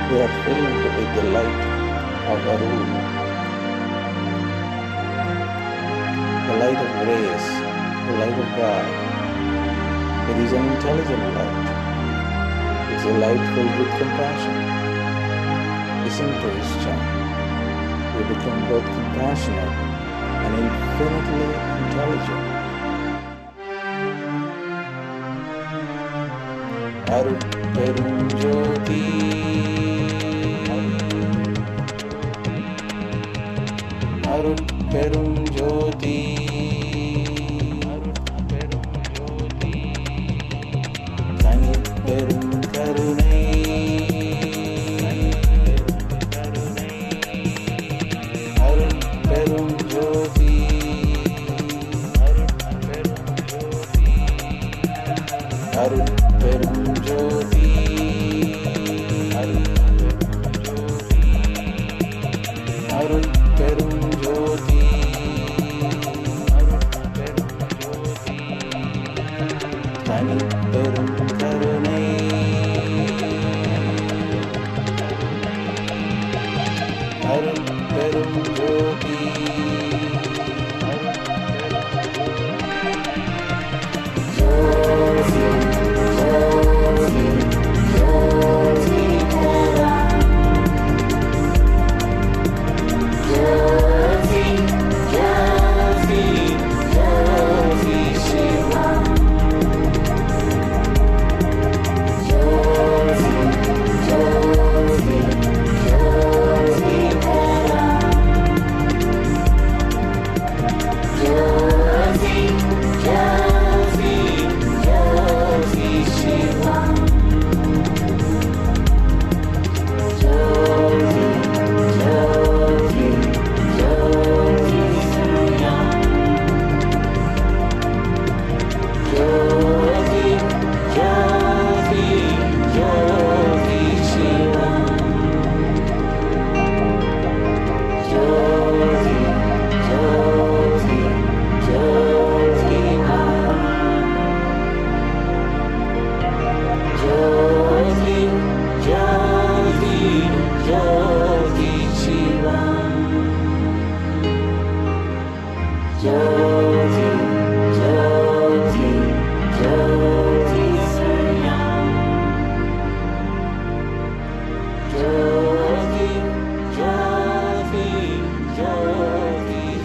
They are filled with the light of Arun, the light of grace, the light of God. It is an intelligent light. It's a light filled with compassion. Listen to his chant. We become both compassionate and infinitely intelligent. Arupperum Jyoti, Arupperum Jyoti, Tanipperum Karunai, Arupperum Jyoti, Arupperum Jyoti, Arupperum Jyoti, Tanipperum Karunai, Arupperum Jyoti,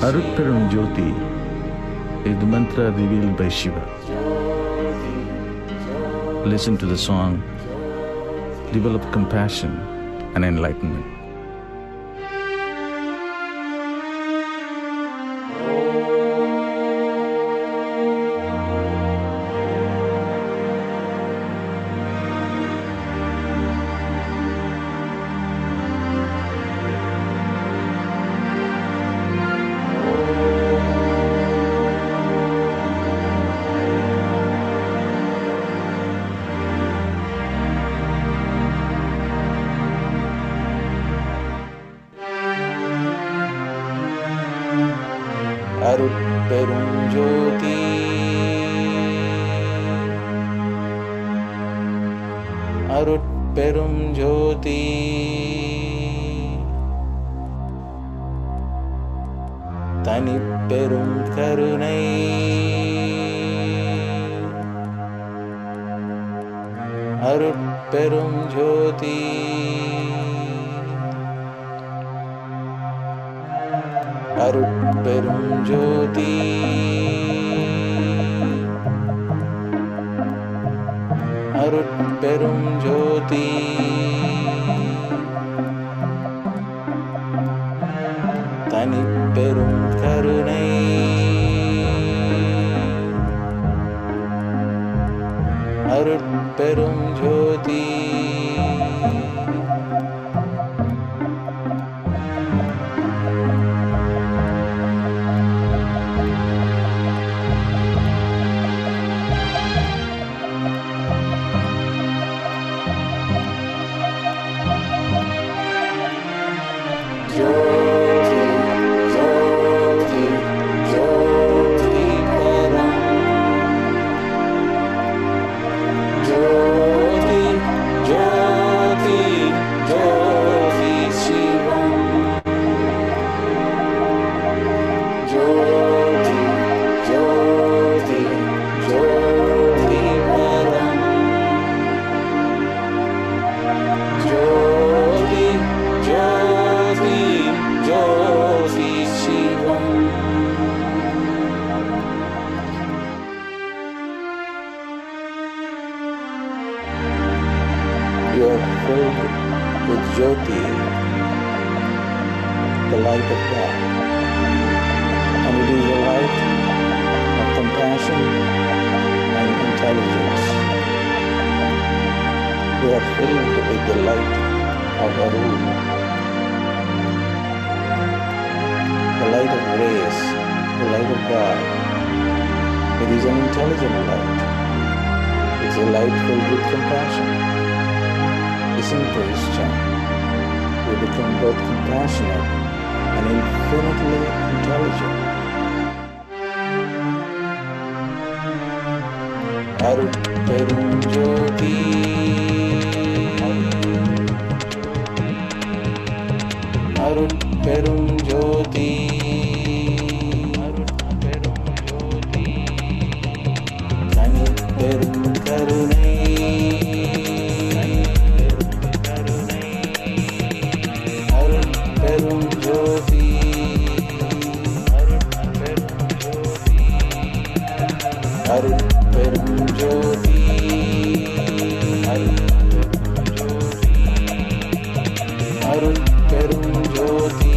Arupperum Jyoti is the mantra revealed by Shiva. Listen to the song, develop compassion and enlightenment. Arupperum Jyoti, Arupperum Jyoti, Tanipperum Karunai, Arupperum Jyoti, Arupperum Jyoti, Arupperum Jyoti, Tanipperum Karunai, Arupperum Jyoti, Jyoti, Jyoti, Jyoti, Jyoti Shivam. You are filled with Jyoti, the light of God, and it is a light of compassion and intelligence. You are filled with the light of Arun, the light of grace, the light of God. It is an intelligent light. It's a light filled with compassion. Listen to his chant. You become both compassionate and infinitely intelligent. Arun Perum Jyoti, Arun Perum Jyoti, Tani Perum Karunai, Arun Perum Jyoti, Arun Perum Jyoti, Arun Perum Jyoti,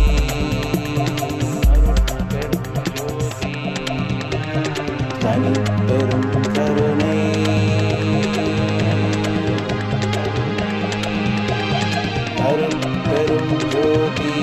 Tani Perum Karunai, Arun Perum Jyoti,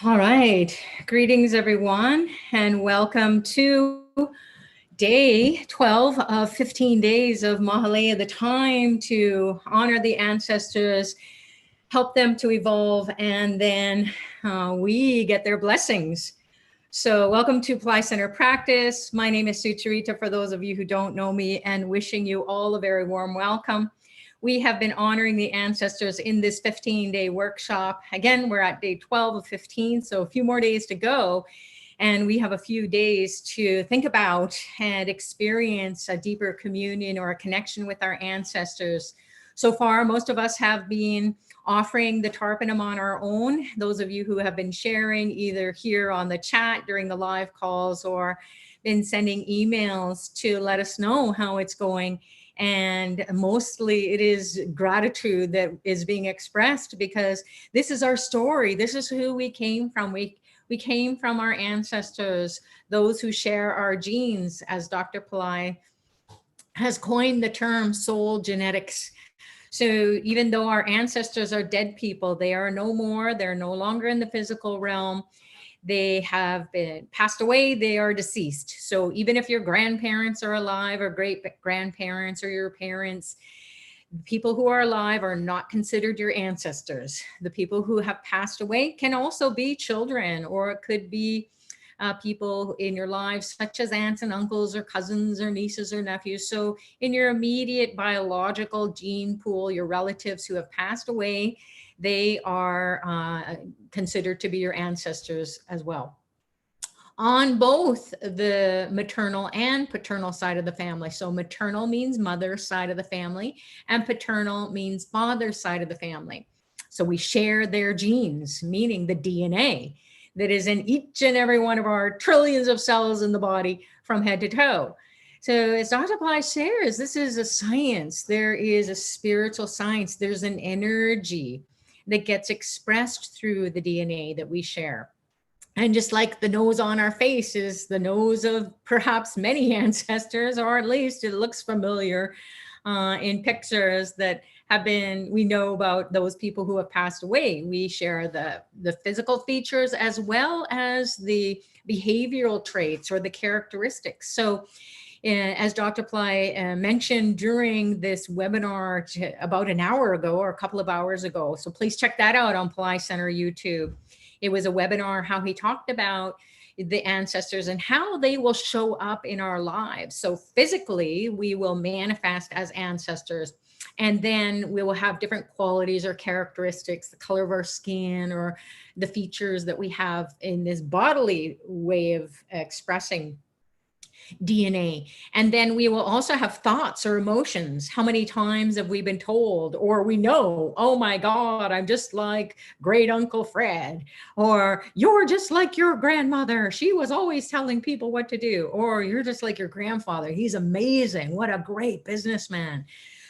All right. Greetings, everyone, and welcome to day 12 of 15 days of Mahalaya, the time to honor the ancestors, help them to evolve, and then we get their blessings. So welcome to Apply Center Practice. My name is Sucharita, for those of you who don't know me, and wishing you all a very warm welcome. We have been honoring the ancestors in this 15-day workshop. Again, we're at day 12 of 15, so a few more days to go. And we have a few days to think about and experience a deeper communion or a connection with our ancestors. So far, most of us have been offering the Tarpanam on our own. Those of you who have been sharing either here on the chat during the live calls or been sending emails to let us know how it's going. And mostly it is gratitude that is being expressed, because this is our story. This is who we came from. We came from our ancestors, those who share our genes, as Dr. Pillai has coined the term soul genetics. So even though our ancestors are dead people, they are no more, they're no longer in the physical realm. They have been passed away, they are deceased. So even if your grandparents are alive or great grandparents or your parents, People who are alive are not considered your ancestors. The people who have passed away can also be children, or it could be people in your lives, such as aunts and uncles or cousins or nieces or nephews. So in your immediate biological gene pool, your relatives who have passed away, they are considered to be your ancestors as well, on both the maternal and paternal side of the family. So maternal means mother's side of the family, and paternal means father's side of the family. So we share their genes, meaning the DNA that is in each and every one of our trillions of cells in the body from head to toe. So as Dr. Bly shares, this is a science. There is a spiritual science. There's an energy that gets expressed through the DNA that we share. And just like the nose on our face is the nose of perhaps many ancestors, or at least it looks familiar in pictures that have been, we know about those people who have passed away. We share the physical features as well as the behavioral traits or the characteristics. So as Dr. Ply mentioned during this webinar about an hour ago or a couple of hours ago, so please check that out on Ply Center YouTube. It was a webinar how he talked about the ancestors and how they will show up in our lives. So physically, we will manifest as ancestors, and then we will have different qualities or characteristics, the color of our skin or the features that we have in this bodily way of expressing DNA. And then we will also have thoughts or emotions. How many times have we been told, or we know, oh my God, I'm just like great Uncle Fred, or you're just like your grandmother. She was always telling people what to do, or you're just like your grandfather. He's amazing. What a great businessman.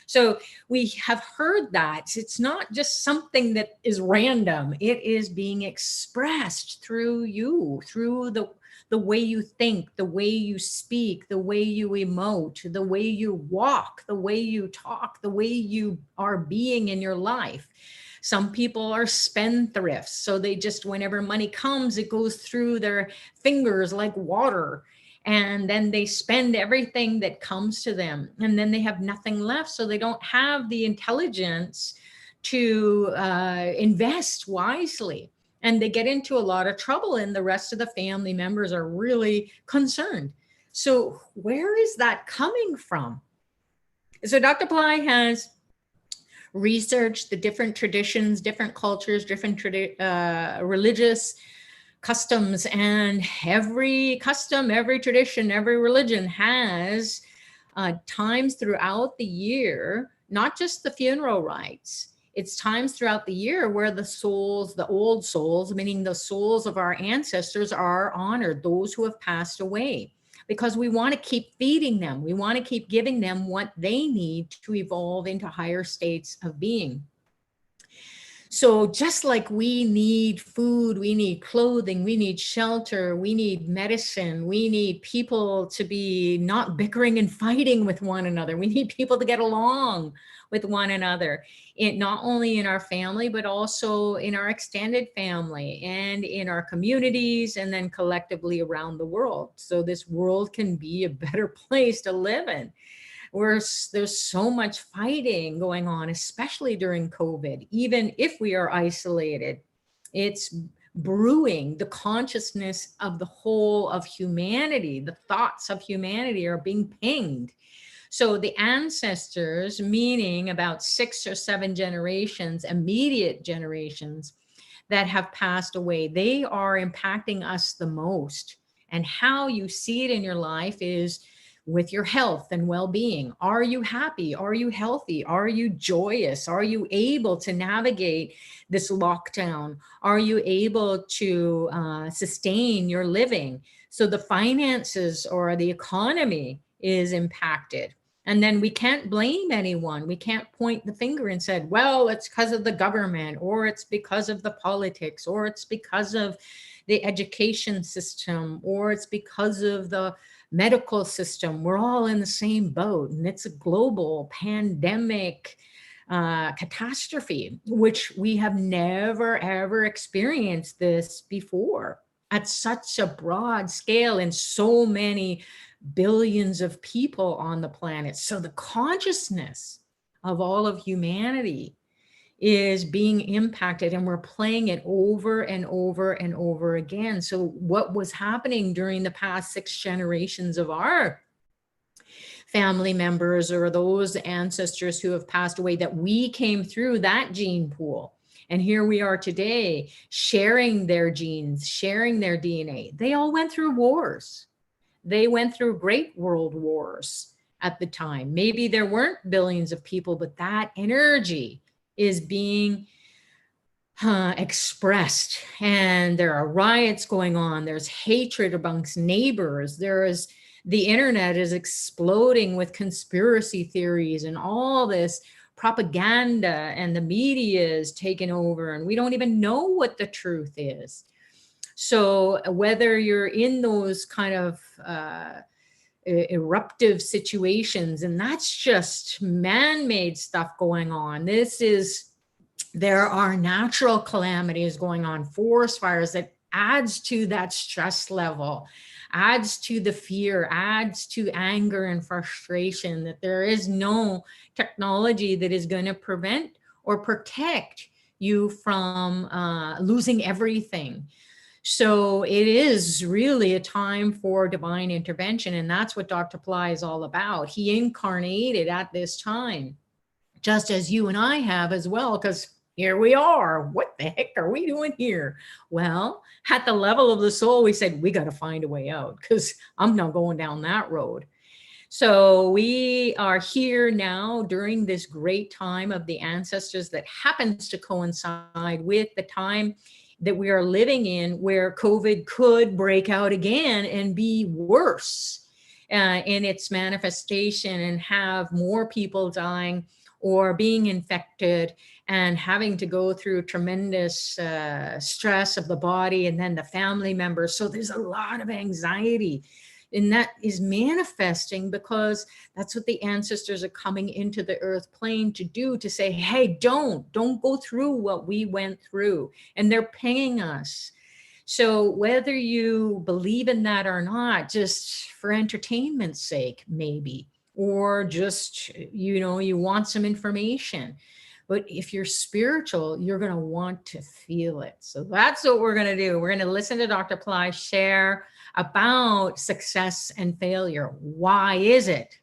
So we have heard that. It's not just something that is random. It is being expressed through you, through the way you think, the way you speak, the way you emote, the way you walk, the way you talk, the way you are being in your life. Some people are spendthrifts. So they just, whenever money comes, it goes through their fingers like water. And then they spend everything that comes to them. And then they have nothing left. So they don't have the intelligence to invest wisely. And they get into a lot of trouble, and the rest of the family members are really concerned. So where is that coming from? So Dr. Ply has researched the different traditions, different cultures, different religious customs, and every custom, every tradition, every religion has times throughout the year, not just the funeral rites. It's times throughout the year where the souls, the old souls, meaning the souls of our ancestors, are honored, those who have passed away, because we want to keep feeding them. We want to keep giving them what they need to evolve into higher states of being. So just like we need food, we need clothing, we need shelter, we need medicine, we need people to be not bickering and fighting with one another. We need people to get along with one another, not only in our family, but also in our extended family and in our communities, and then collectively around the world. So this world can be a better place to live in. There's so much fighting going on, especially during COVID. Even if we are isolated, it's brewing. The consciousness of the whole of humanity, the thoughts of humanity are being pinged. So the ancestors, meaning about 6 or 7 generations, immediate generations that have passed away, they are impacting us the most. And how you see it in your life is with your health and well-being. Are you happy? Are you healthy? Are you joyous? Are you able to navigate this lockdown? Are you able to sustain your living? So the finances or the economy is impacted. And then we can't blame anyone. We can't point the finger and say, well, it's because of the government, or it's because of the politics, or it's because of the education system, or it's because of the medical system. We're all in the same boat, and it's a global pandemic catastrophe, which we have never, ever experienced this before at such a broad scale and so many billions of people on the planet. So the consciousness of all of humanity is being impacted, and we're playing it over and over and over again. So what was happening during the past 6 generations of our family members or those ancestors who have passed away, that we came through that gene pool. And here we are today sharing their genes, sharing their DNA. They all went through wars. They went through great world wars at the time. Maybe there weren't billions of people, but that energy is being expressed. And there are riots going on. There's hatred amongst neighbors. The internet is exploding with conspiracy theories and all this propaganda, and the media is taking over, and we don't even know what the truth is. So whether you're in those kind of eruptive situations, and that's just man-made stuff going on. There are natural calamities going on, forest fires, that adds to that stress level, adds to the fear, adds to anger and frustration, that there is no technology that is going to prevent or protect you from losing everything. So it is really a time for divine intervention. And that's what Dr. Ply is all about. He incarnated at this time, just as you and I have as well, because here we are. What the heck are we doing here? Well, at the level of the soul, we said, we got to find a way out, because I'm not going down that road. So we are here now during this great time of the ancestors that happens to coincide with the time that we are living in, where COVID could break out again and be worse in its manifestation, and have more people dying or being infected and having to go through tremendous stress of the body and then the family members. So there's a lot of anxiety, and that is manifesting because that's what the ancestors are coming into the earth plane to do, to say, hey, don't go through what we went through. And they're pinging us. So whether you believe in that or not, just for entertainment's sake, maybe, or just, you want some information. But if you're spiritual, you're going to want to feel it. So that's what we're going to do. We're going to listen to Dr. Ply share about success and failure. Why is it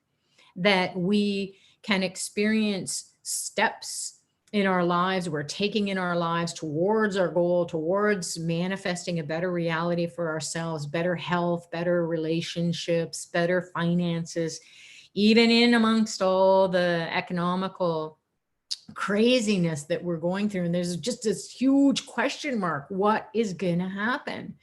that we can experience steps in our lives, we're taking in our lives towards our goal, towards manifesting a better reality for ourselves, better health, better relationships, better finances, even in amongst all the economical craziness that we're going through. And there's just this huge question mark. What is going to happen?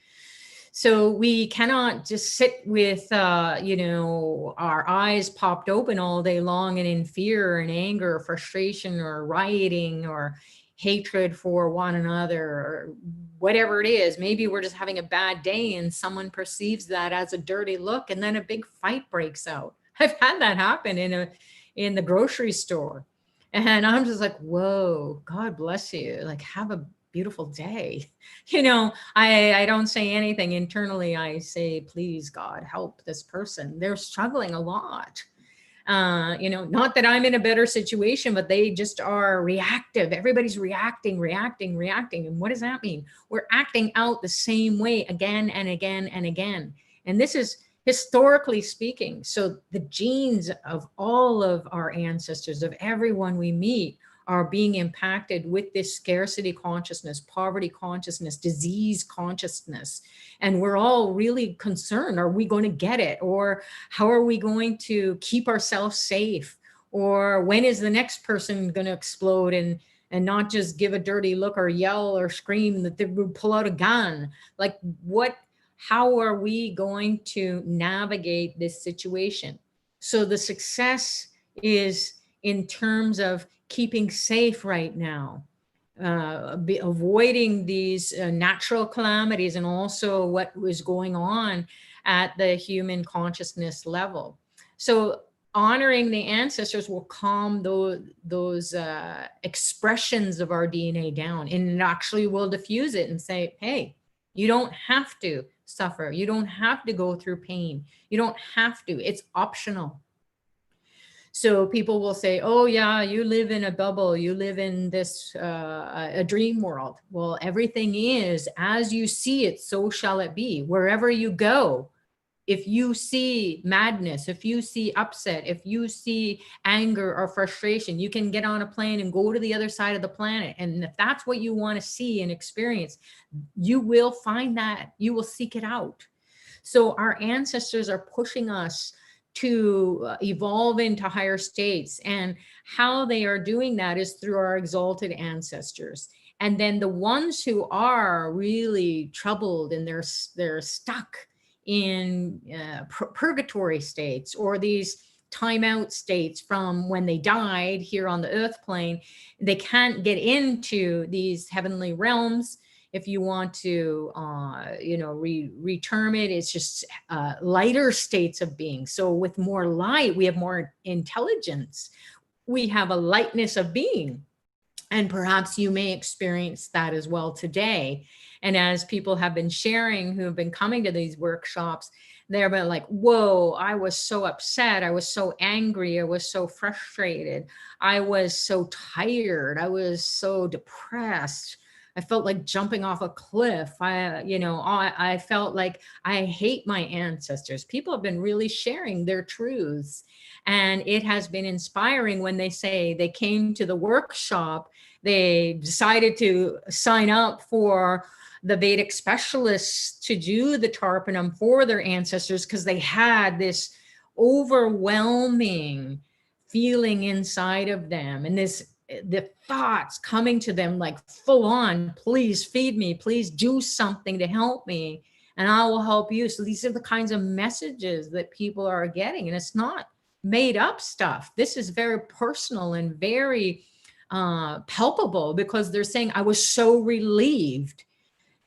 So we cannot just sit with, our eyes popped open all day long and in fear and anger or frustration or rioting or hatred for one another or whatever it is. Maybe we're just having a bad day and someone perceives that as a dirty look, and then a big fight breaks out. I've had that happen in the grocery store. And I'm just like, whoa, God bless you. Like, have a beautiful day. I don't say anything internally. I say, please, God, help this person. They're struggling a lot. Not that I'm in a better situation, but they just are reactive. Everybody's reacting. And what does that mean? We're acting out the same way again and again and again. And this is historically speaking. So the genes of all of our ancestors, of everyone we meet, are being impacted with this scarcity consciousness, poverty consciousness, disease consciousness. And we're all really concerned. Are we going to get it? Or how are we going to keep ourselves safe? Or when is the next person going to explode and not just give a dirty look or yell or scream that they would pull out a gun? Like, how are we going to navigate this situation? So the success is in terms of keeping safe right now, avoiding these natural calamities, and also what was going on at the human consciousness level. So honoring the ancestors will calm those expressions of our DNA down, and it actually will diffuse it and say, hey, you don't have to suffer. You don't have to go through pain. You don't have to. It's optional. So people will say, oh yeah, you live in a bubble, you live in this a dream world. Well, everything is as you see it, so shall it be. Wherever you go, if you see madness, if you see upset, if you see anger or frustration, you can get on a plane and go to the other side of the planet. And if that's what you want to see and experience, you will find that, you will seek it out. So our ancestors are pushing us to evolve into higher states, and how they are doing that is through our exalted ancestors. And then the ones who are really troubled and they're stuck in purgatory states, or these timeout states from when they died here on the earth plane, they can't get into these heavenly realms. If you want to, reterm it, it's just lighter states of being. So with more light, we have more intelligence. We have a lightness of being. And perhaps you may experience that as well today. And as people have been sharing who have been coming to these workshops, they're been like, whoa, I was so upset. I was so angry. I was so frustrated. I was so tired. I was so depressed. I felt like jumping off a cliff. I felt like I hate my ancestors. People have been really sharing their truths. And it has been inspiring when they say they came to the workshop, they decided to sign up for the Vedic specialists to do the Tarpanam for their ancestors, because they had this overwhelming feeling inside of them, and the thoughts coming to them like full on, please feed me, please do something to help me, and I will help you. So these are the kinds of messages that people are getting, and it's not made up stuff. This is very personal and very palpable, because they're saying, I was so relieved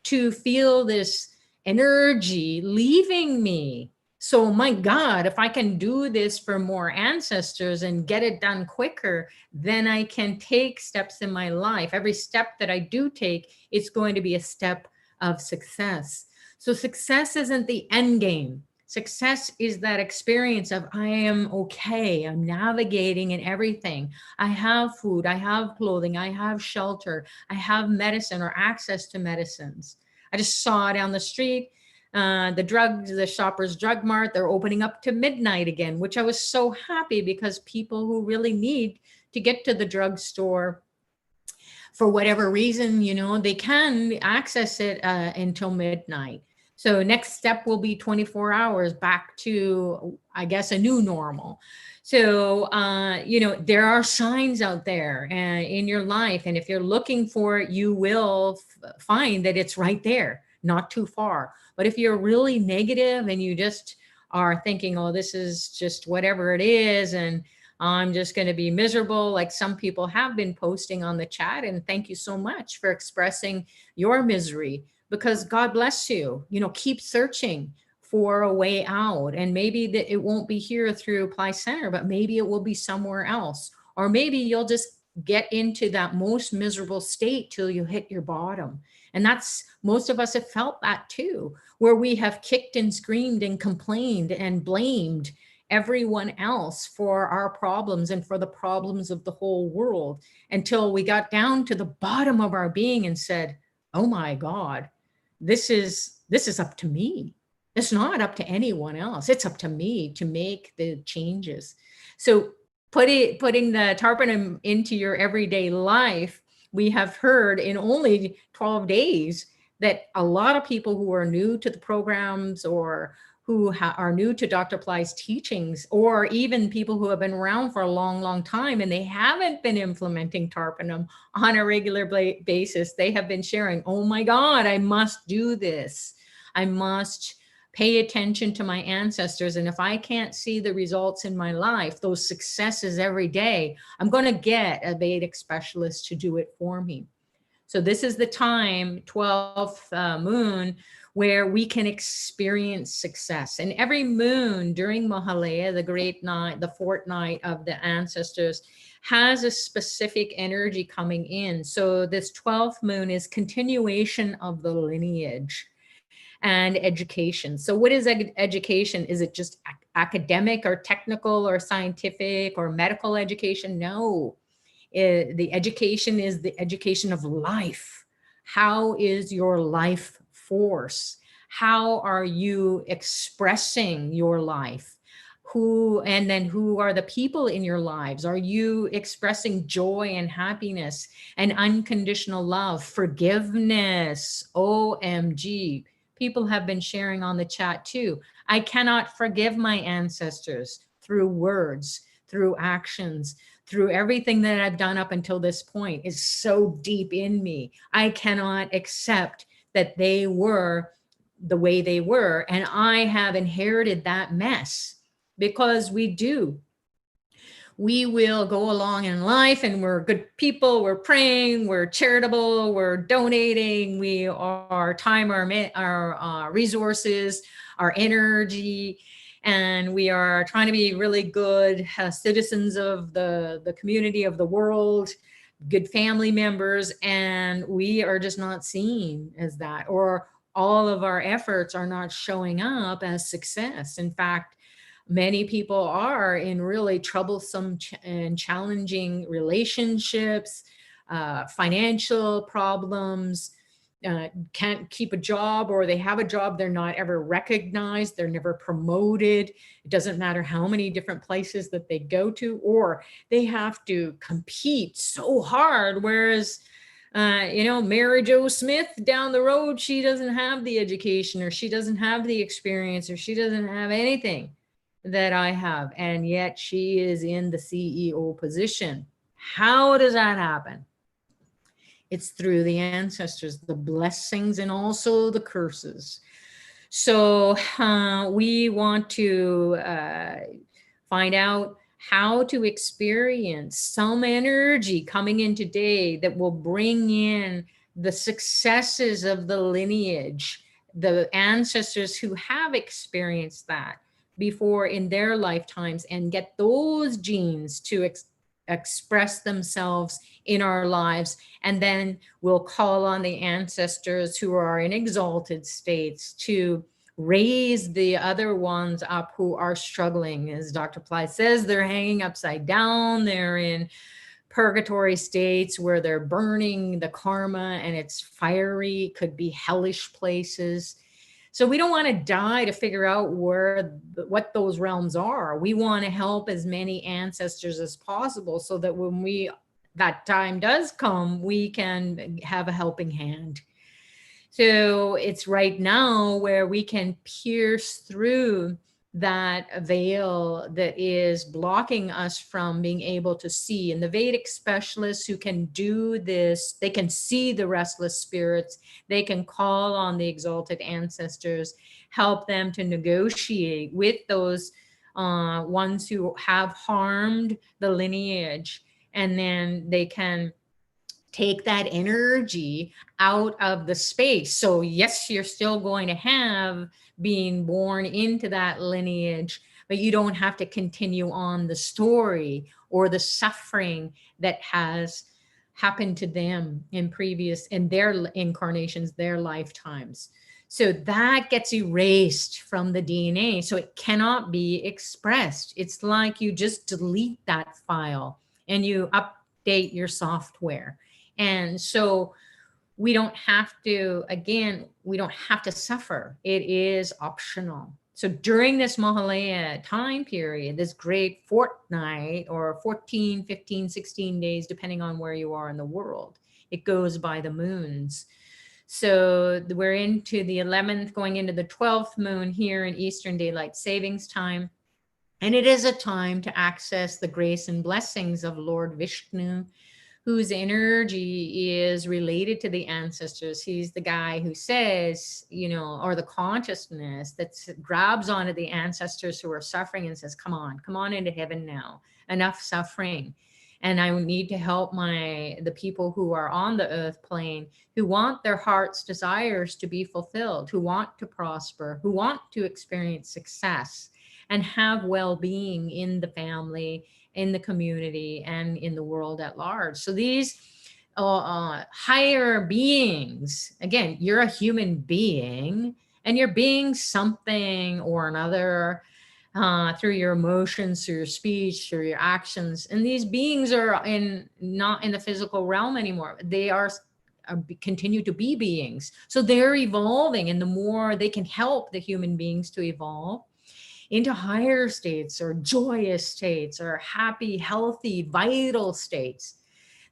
to feel this energy leaving me. So my God, if I can do this for more ancestors and get it done quicker, then I can take steps in my life. Every step that I do take, it's going to be a step of success. So success isn't the end game. Success is that experience of, I am okay, I'm navigating in everything. I have food, I have clothing, I have shelter, I have medicine or access to medicines. I just saw down the street, the Shoppers Drug Mart, they're opening up to midnight again, which I was so happy, because people who really need to get to the drugstore for whatever reason, they can access it until midnight. So next step will be 24 hours back to, I guess, a new normal. So, there are signs out there in your life. And if you're looking for it, you will find that it's right there, not too far. But if you're really negative and you just are thinking, oh, this is just whatever it is, and I'm just going to be miserable, like some people have been posting on the chat, and thank you so much for expressing your misery. Because God bless you, keep searching for a way out. And maybe that it won't be here through Apply Center, but maybe it will be somewhere else. Or maybe you'll just get into that most miserable state till you hit your bottom. And that's, most of us have felt that too, where we have kicked and screamed and complained and blamed everyone else for our problems and for the problems of the whole world, until we got down to the bottom of our being and said, oh my God, this is up to me. It's not up to anyone else. It's up to me to make the changes. So putting the Tarpanam into your everyday life, we have heard in only 12 days that a lot of people who are new to the programs, or who are new to Dr. Ply's teachings, or even people who have been around for a long, long time and they haven't been implementing Tarpanam on a regular basis, they have been sharing, oh my God, I must do this. I must pay attention to my ancestors. And if I can't see the results in my life, those successes every day, I'm going to get a Vedic specialist to do it for me. So this is the time, 12th moon, where we can experience success. And every moon during Mahalaya, the great night, the fortnight of the ancestors, has a specific energy coming in. So this 12th moon is continuation of the lineage and education. So what is education? Is it just academic or technical or scientific or medical education. No, the education is the education of life. How is your life force? How are you expressing your life? And then who are the people in your lives? Are you expressing joy and happiness and unconditional love, forgiveness? OMG. People have been sharing on the chat too. I cannot forgive my ancestors through words, through actions, through everything that I've done up until this point is so deep in me. I cannot accept that they were the way they were. And I have inherited that mess, because we will go along in life and we're good people, we're praying, we're charitable, we're donating, we are time, our resources, our energy, and we are trying to be really good citizens of the community, of the world, good family members, and we are just not seen as that, or all of our efforts are not showing up as success. In fact, many people are in really troublesome and challenging relationships, financial problems, can't keep a job, or they have a job, they're not ever recognized, they're never promoted. It doesn't matter how many different places that they go to, or they have to compete so hard. Whereas, Mary Jo Smith down the road, she doesn't have the education, or she doesn't have the experience, or she doesn't have anything that I have, and yet she is in the CEO position. How does that happen? It's through the ancestors, the blessings and also the curses. So we want to find out how to experience some energy coming in today that will bring in the successes of the lineage, the ancestors who have experienced that before in their lifetimes, and get those genes to express themselves in our lives. And then we'll call on the ancestors who are in exalted states to raise the other ones up who are struggling. As Dr. Ply says, they're hanging upside down. They're in purgatory states where they're burning the karma and it's fiery, could be hellish places. So we don't want to die to figure out what those realms are. We want to help as many ancestors as possible, so that when that time does come, we can have a helping hand. So it's right now where we can pierce through that veil that is blocking us from being able to see. And the Vedic specialists who can do this, they can see the restless spirits, they can call on the exalted ancestors, help them to negotiate with those ones who have harmed the lineage, and then they can take that energy out of the space. So yes, you're still going to have being born into that lineage, but you don't have to continue on the story or the suffering that has happened to them in their incarnations, their lifetimes. So that gets erased from the DNA. So it cannot be expressed. It's like you just delete that file and you update your software. And so we don't have to, again, we don't have to suffer. It is optional. So during this Mahalaya time period, this great fortnight, or 14, 15, 16 days, depending on where you are in the world, it goes by the moons. So we're into the 11th, going into the 12th moon here in Eastern Daylight Savings Time. And it is a time to access the grace and blessings of Lord Vishnu, whose energy is related to the ancestors. He's the guy who says, or the consciousness that grabs onto the ancestors who are suffering and says, come on into heaven now, enough suffering. And I need to help the people who are on the earth plane, who want their heart's desires to be fulfilled, who want to prosper, who want to experience success and have well-being in the family, in the community, and in the world at large. So these higher beings, again, you're a human being and you're being something or another. through your emotions, through your speech, through your actions. And these beings are not in the physical realm anymore. They are continue to be beings. So they're evolving, and the more they can help the human beings to evolve into higher states or joyous states or happy, healthy, vital states,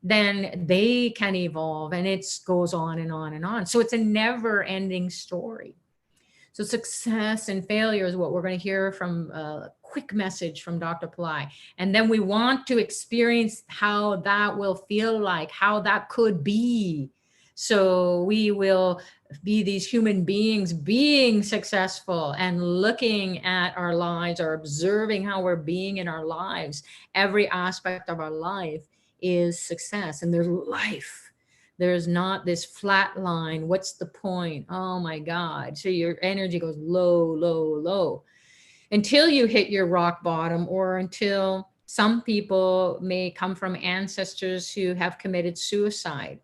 then they can evolve, and it goes on and on and on. So it's a never ending story. So success and failure is what we're going to hear from a quick message from Dr. Pillai. And then we want to experience how that will feel like, how that could be. So we will be these human beings being successful and looking at our lives or observing how we're being in our lives. Every aspect of our life is success, and there's life. There's not this flat line. What's the point? Oh my God. So your energy goes low, low, low until you hit your rock bottom, or until some people may come from ancestors who have committed suicide.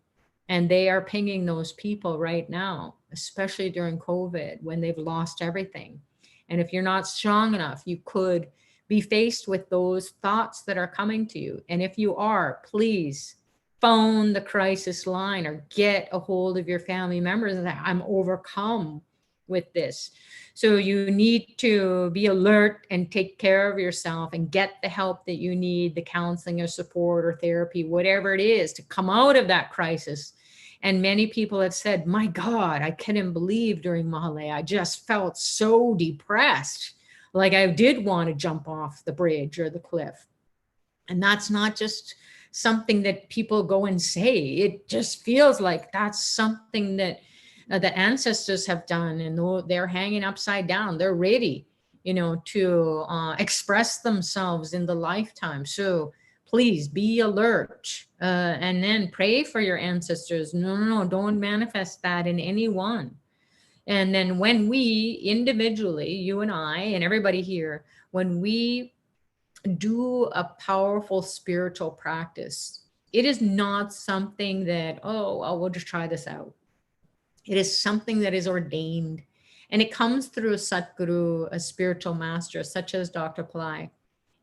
And they are pinging those people right now, especially during COVID when they've lost everything. And if you're not strong enough, you could be faced with those thoughts that are coming to you. And if you are, please phone the crisis line or get a hold of your family members and say, I'm overcome with this. So you need to be alert and take care of yourself and get the help that you need, the counseling or support or therapy, whatever it is, to come out of that crisis. And many people have said, my God, I couldn't believe during Mahalaya, I just felt so depressed. Like I did want to jump off the bridge or the cliff. And that's not just something that people go and say. It just feels like that's something that the ancestors have done, and they're hanging upside down. They're ready, to express themselves in the lifetime. So please be alert, and then pray for your ancestors. No, don't manifest that in anyone. And then when we individually, you and I and everybody here, when we do a powerful spiritual practice, it is not something that, we'll just try this out. It is something that is ordained, and it comes through a Satguru, a spiritual master, such as Dr. Pillai.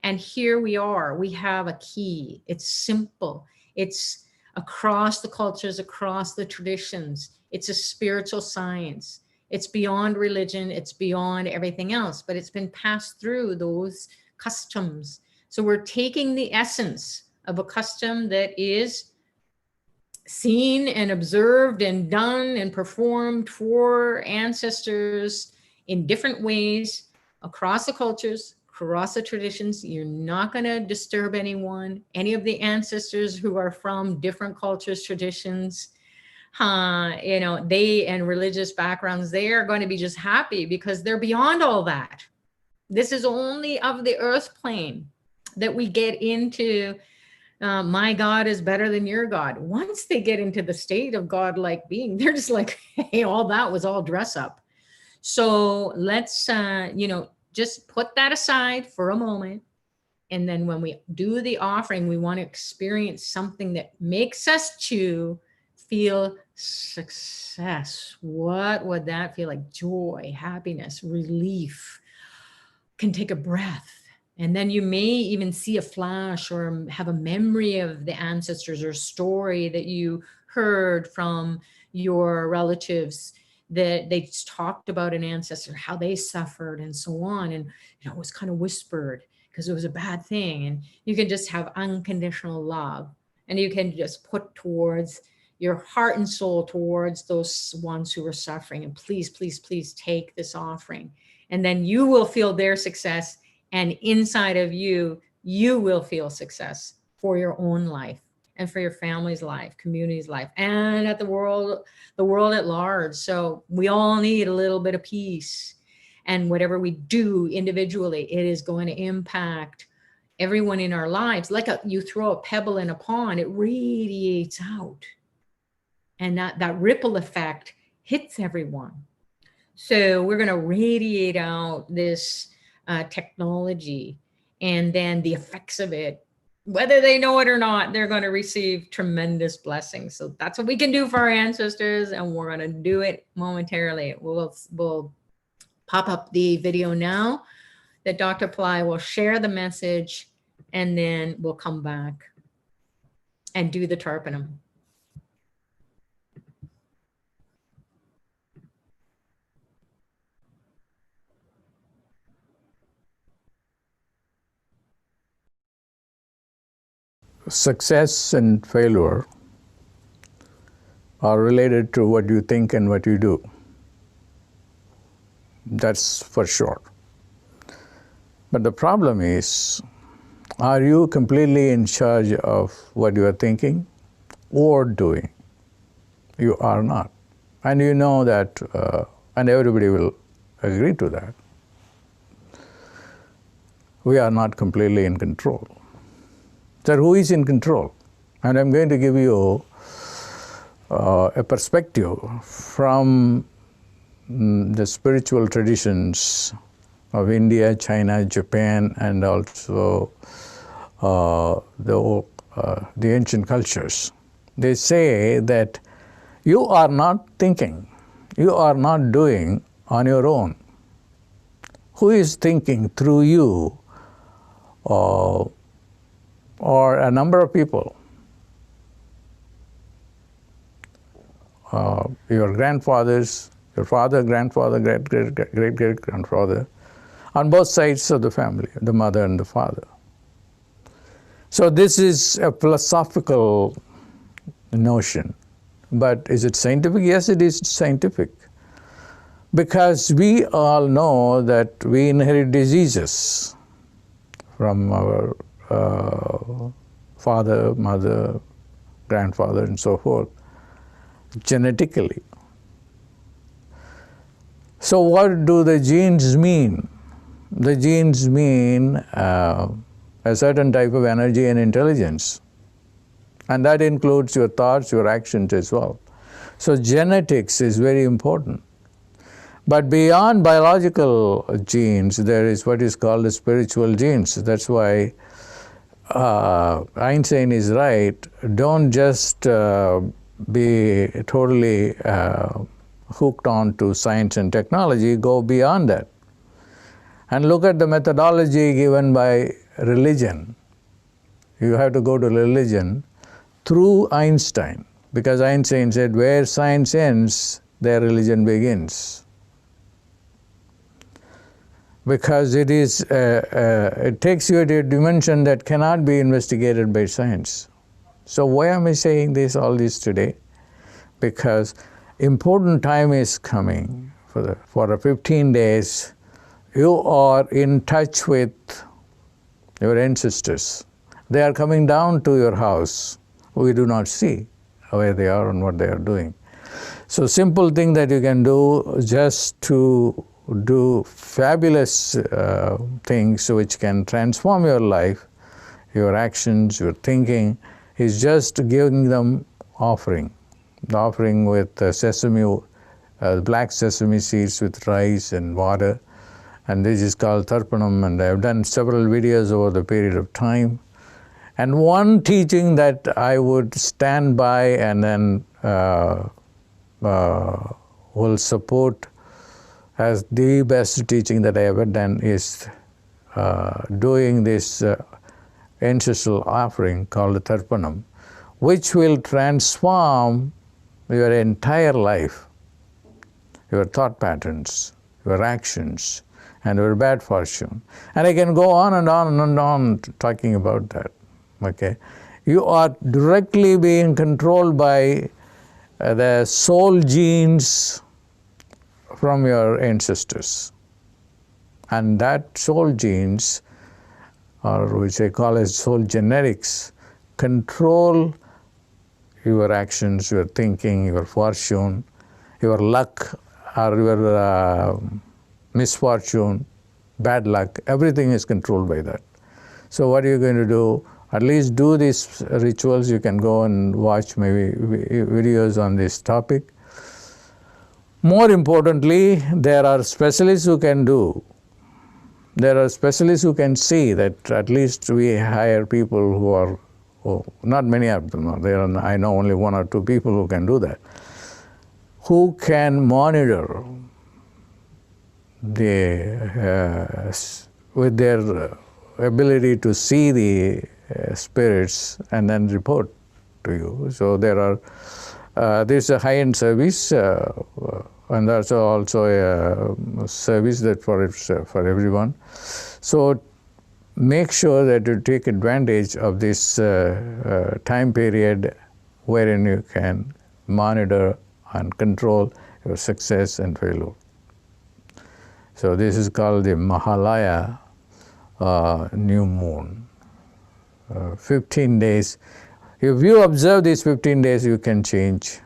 And here we are, we have a key. It's simple. It's across the cultures, across the traditions. It's a spiritual science. It's beyond religion. It's beyond everything else, but it's been passed through those customs. So we're taking the essence of a custom that is seen and observed and done and performed for ancestors in different ways across the cultures, across the traditions. You're not going to disturb anyone. Any of the ancestors who are from different cultures, traditions, they and religious backgrounds, they are going to be just happy because they're beyond all that. This is only of the earth plane that we get into. My God is better than your God. Once they get into the state of God-like being, they're just like, hey, all that was all dress up. So let's, just put that aside for a moment. And then when we do the offering, we want to experience something that makes us to feel success. What would that feel like? Joy, happiness, relief. Can take a breath. And then you may even see a flash or have a memory of the ancestors or story that you heard from your relatives that they talked about an ancestor, how they suffered and so on. And it was kind of whispered because it was a bad thing. And you can just have unconditional love, and you can just put towards your heart and soul towards those ones who are suffering. And please, please, please take this offering. And then you will feel their success. And inside of you, you will feel success for your own life and for your family's life, community's life, and at the world at large. So we all need a little bit of peace. And whatever we do individually, it is going to impact everyone in our lives. Like you throw a pebble in a pond, it radiates out. And that ripple effect hits everyone. So we're going to radiate out this technology, and then the effects of it, whether they know it or not, they're going to receive tremendous blessings. So that's what we can do for our ancestors, and we're going to do it momentarily. We'll pop up the video now that Dr. Pillai will share the message, and then we'll come back and do the Tarpanam. Success and failure are related to what you think and what you do. That's for sure. But the problem is, are you completely in charge of what you are thinking or doing? You are not. And you know that, and everybody will agree to that. We are not completely in control. So who is in control? And I'm going to give you a perspective from the spiritual traditions of India, China, Japan, and also the ancient cultures. They say that you are not thinking, you are not doing on your own. Who is thinking through you? Or a number of people. Your grandfathers, your father, grandfather, great-great-great-grandfather, on both sides of the family, the mother and the father. So this is a philosophical notion. But is it scientific? Yes, it is scientific. Because we all know that we inherit diseases from our father, mother, grandfather, and so forth, genetically. So what do the genes mean? The genes mean a certain type of energy and intelligence. And that includes your thoughts, your actions as well. So genetics is very important. But beyond biological genes, there is what is called the spiritual genes. That's why Einstein is right. Don't just be totally hooked on to science and technology. Go beyond that. And look at the methodology given by religion. You have to go to religion through Einstein. Because Einstein said, where science ends, there religion begins. Because it is, it takes you to a dimension that cannot be investigated by science. So why am I saying this, all this today? Because important time is coming. For 15 days, you are in touch with your ancestors. They are coming down to your house. We do not see where they are and what they are doing. So simple thing that you can do just to do fabulous things which can transform your life, your actions, your thinking, is just giving them offering. The offering with sesame, black sesame seeds with rice and water. And this is called Tarpanam, and I have done several videos over the period of time. And one teaching that I would stand by and then will support as the best teaching that I ever done is doing this ancestral offering called the Tarpanam, which will transform your entire life, your thought patterns, your actions, and your bad fortune. And I can go on and on and on talking about that. Okay, you are directly being controlled by the soul genes from your ancestors. And that soul genes, or which I call as soul genetics, control your actions, your thinking, your fortune, your luck, or your misfortune, bad luck. Everything is controlled by that. So what are you going to do? At least do these rituals. You can go and watch maybe videos on this topic. More importantly, there are specialists who can do. There are specialists who can see that at least we hire people who are, not many of them, there are, I know only one or two people who can do that, who can monitor the with their ability to see the spirits and then report to you. So there are, this is a high-end service, and that's also a service that for everyone. So make sure that you take advantage of this time period wherein you can monitor and control your success and failure. So this is called the Mahalaya new moon. 15 days. If you observe these 15 days, you can change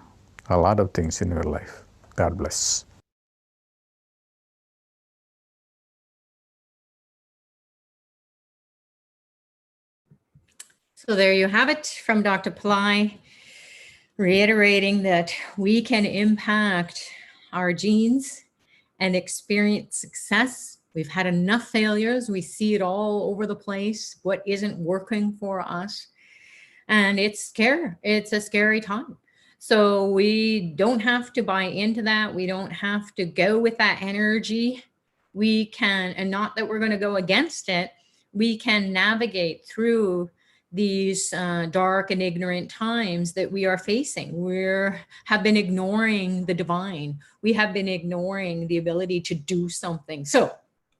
a lot of things in your life. God bless. So there you have it from Dr. Pillai, reiterating that we can impact our genes and experience success. We've had enough failures. We see it all over the place, what isn't working for us. And it's scary. It's a scary time. So we don't have to buy into that. We don't have to go with that energy. We can, and not that we're going to go against it, we can navigate through these dark and ignorant times that we are facing. We have been ignoring the divine. We have been ignoring the ability to do something. So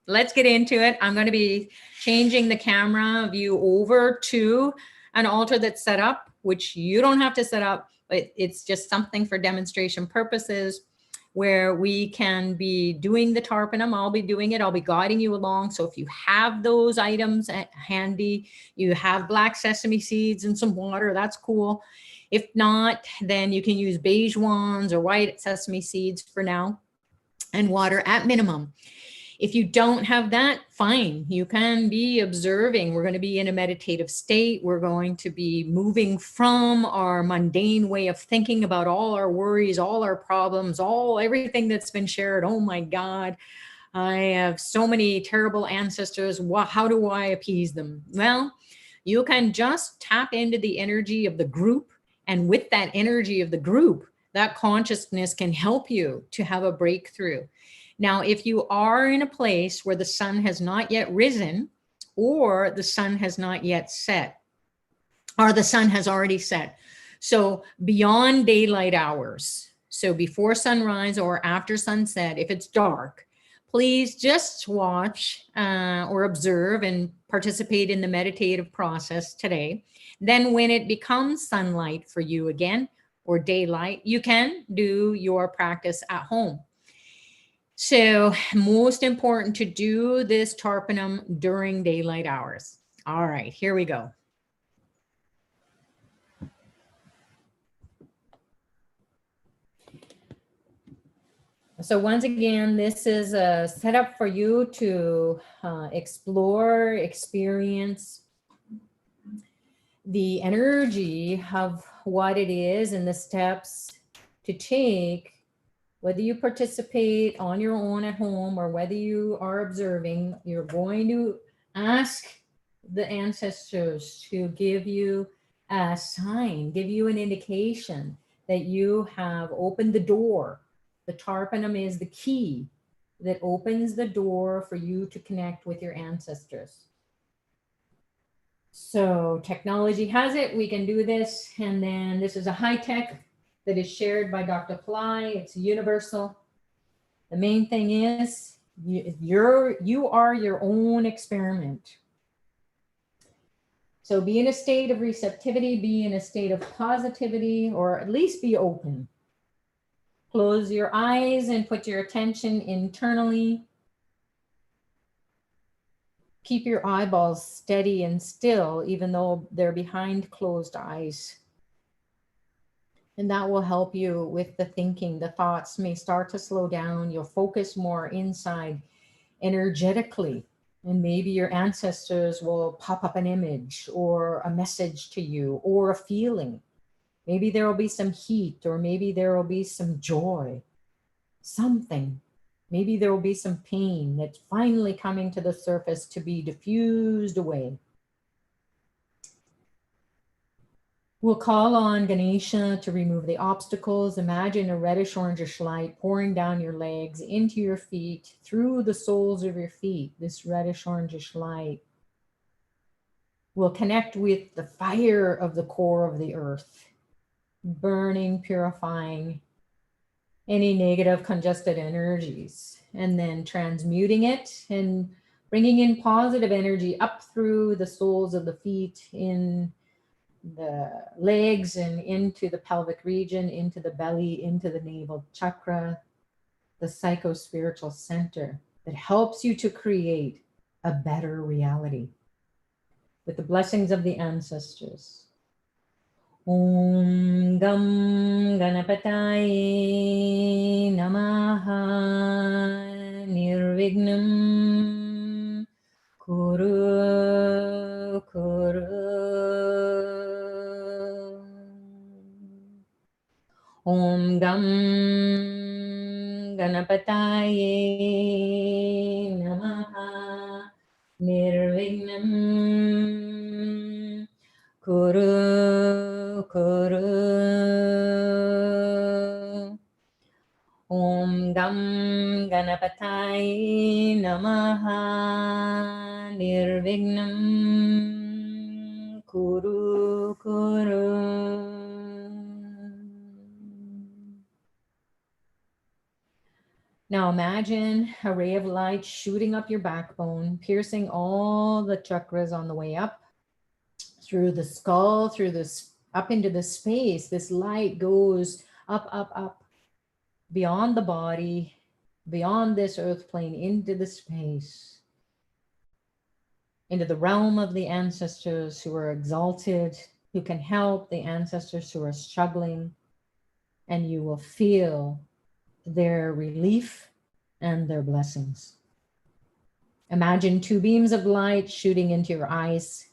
let's get into it. I'm going to be changing the camera view over to an altar that's set up, which you don't have to set up, but it's just something for demonstration purposes, where we can be doing the Tarpanam. I'll be doing it. I'll be guiding you along. So if you have those items handy, you have black sesame seeds and some water, that's cool. If not, then you can use beige ones or white sesame seeds for now, and water at minimum. If you don't have that, fine. You can be observing. We're going to be in a meditative state. We're going to be moving from our mundane way of thinking about all our worries, all our problems, everything that's been shared. Oh my God, I have so many terrible ancestors. How do I appease them? Well, you can just tap into the energy of the group. And with that energy of the group, that consciousness can help you to have a breakthrough. Now, if you are in a place where the sun has not yet risen, or the sun has not yet set, or the sun has already set, so beyond daylight hours, so before sunrise or after sunset, if it's dark, please just watch or observe and participate in the meditative process today. Then when it becomes sunlight for you again, or daylight, you can do your practice at home. So most important to do this Tarpanam during daylight hours. All right, here we go. So once again, this is a setup for you to explore, experience the energy of what it is and the steps to take. Whether you participate on your own at home or whether you are observing, you're going to ask the ancestors to give you a sign, give you an indication that you have opened the door. The Tarpanam is the key that opens the door for you to connect with your ancestors. So technology has it, we can do this. And then this is a high tech that is shared by Dr. Pillai. It's universal. The main thing is you are your own experiment. So be in a state of receptivity, be in a state of positivity, or at least be open. Close your eyes and put your attention internally. Keep your eyeballs steady and still, even though they're behind closed eyes. And that will help you with the thinking. The thoughts may start to slow down. You'll focus more inside energetically. And maybe your ancestors will pop up an image or a message to you or a feeling. Maybe there will be some heat, or maybe there will be some joy, something. Maybe there will be some pain that's finally coming to the surface to be diffused away. We'll call on Ganesha to remove the obstacles. Imagine a reddish orangish light pouring down your legs, into your feet, through the soles of your feet. This reddish orangish light will connect with the fire of the core of the earth, burning, purifying any negative congested energies, and then transmuting it and bringing in positive energy up through the soles of the feet, in the legs, and into the pelvic region, into the belly, into the navel chakra, the psycho-spiritual center that helps you to create a better reality. With the blessings of the ancestors. Om Gam Ganapataye Namaha Nirvignam Kuru Kuru. Om Gam Ganapataye Namaha Nirvignam Kuru Kuru. Om Gam Ganapataye Namaha Nirvignam Kuru Kuru. Now imagine a ray of light shooting up your backbone, piercing all the chakras on the way up, through the skull, through this, up into the space. This light goes up, up, up, beyond the body, beyond this earth plane, into the space, into the realm of the ancestors who are exalted, who can help the ancestors who are struggling, and you will feel their relief and their blessings. Imagine two beams of light shooting into your eyes.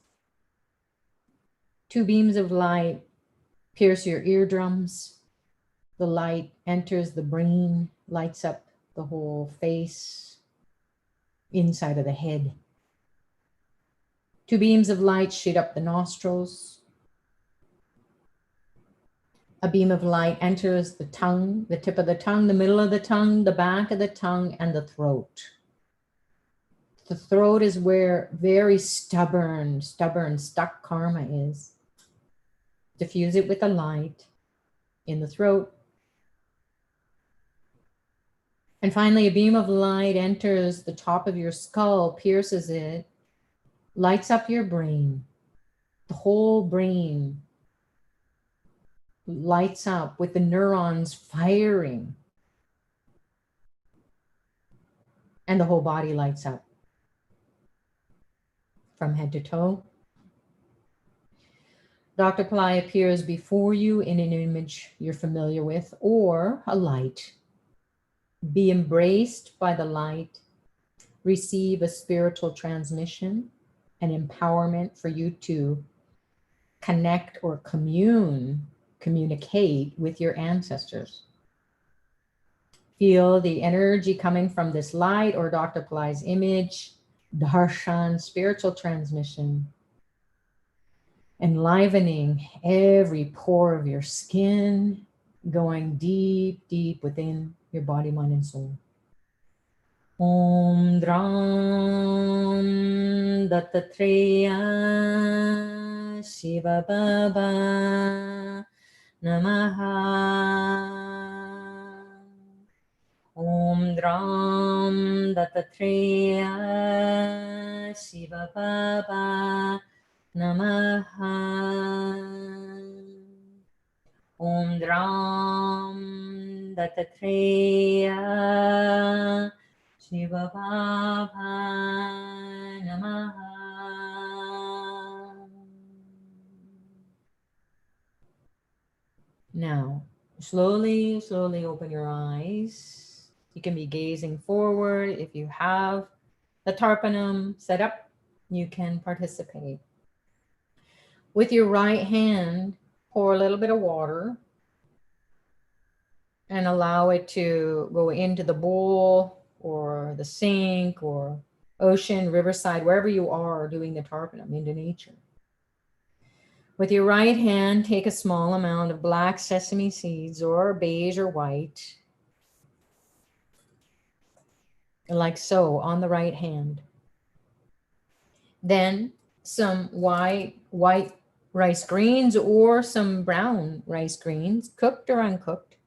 Two beams of light pierce your eardrums. The light enters the brain, lights up the whole face, inside of the head. Two beams of light shoot up the nostrils. A beam of light enters the tongue, the tip of the tongue, the middle of the tongue, the back of the tongue, and the throat. The throat is where very stubborn, stuck karma is. Diffuse it with the light in the throat. And finally, a beam of light enters the top of your skull, pierces it, lights up your brain. The whole brain lights up with the neurons firing, and the whole body lights up from head to toe. Dr. Pillai appears before you in an image you're familiar with, or a light. Be embraced by the light. Receive a spiritual transmission, an empowerment for you to connect or communicate with your ancestors. Feel the energy coming from this light or Dr. Pillai's image, darshan, spiritual transmission, enlivening every pore of your skin, going deep, deep within your body, mind, and soul. Om Dram Dattatreya Shiva Baba Namaha. Om Dram Dattatreya Shiva Baba Namaha. Om Dram Dattatreya Shiva Baba Namaha. Now, slowly, slowly open your eyes. You can be gazing forward. If you have the Tarpanam set up, you can participate. With your right hand, pour a little bit of water and allow it to go into the bowl or the sink or ocean, riverside, wherever you are doing the Tarpanam, into nature. With your right hand, take a small amount of black sesame seeds or beige or white, like so, on the right hand. Then some white rice grains or some brown rice grains, cooked or uncooked.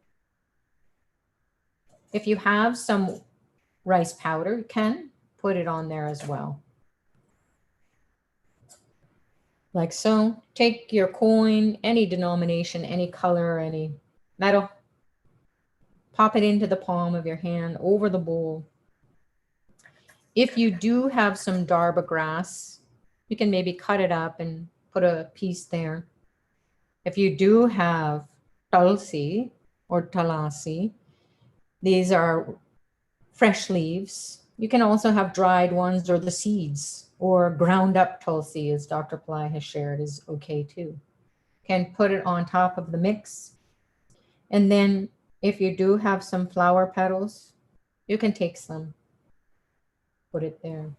If you have some rice powder, you can put it on there as well. Like so. Take your coin, any denomination, any color, any metal. Pop it into the palm of your hand over the bowl. If you do have some darba grass, you can maybe cut it up and put a piece there. If you do have tulsi or talasi, these are fresh leaves. You can also have dried ones or the seeds, or ground up tulsi, as Dr. Pillai has shared, is okay too. Can put it on top of the mix. And then if you do have some flower petals, you can take some, put it there.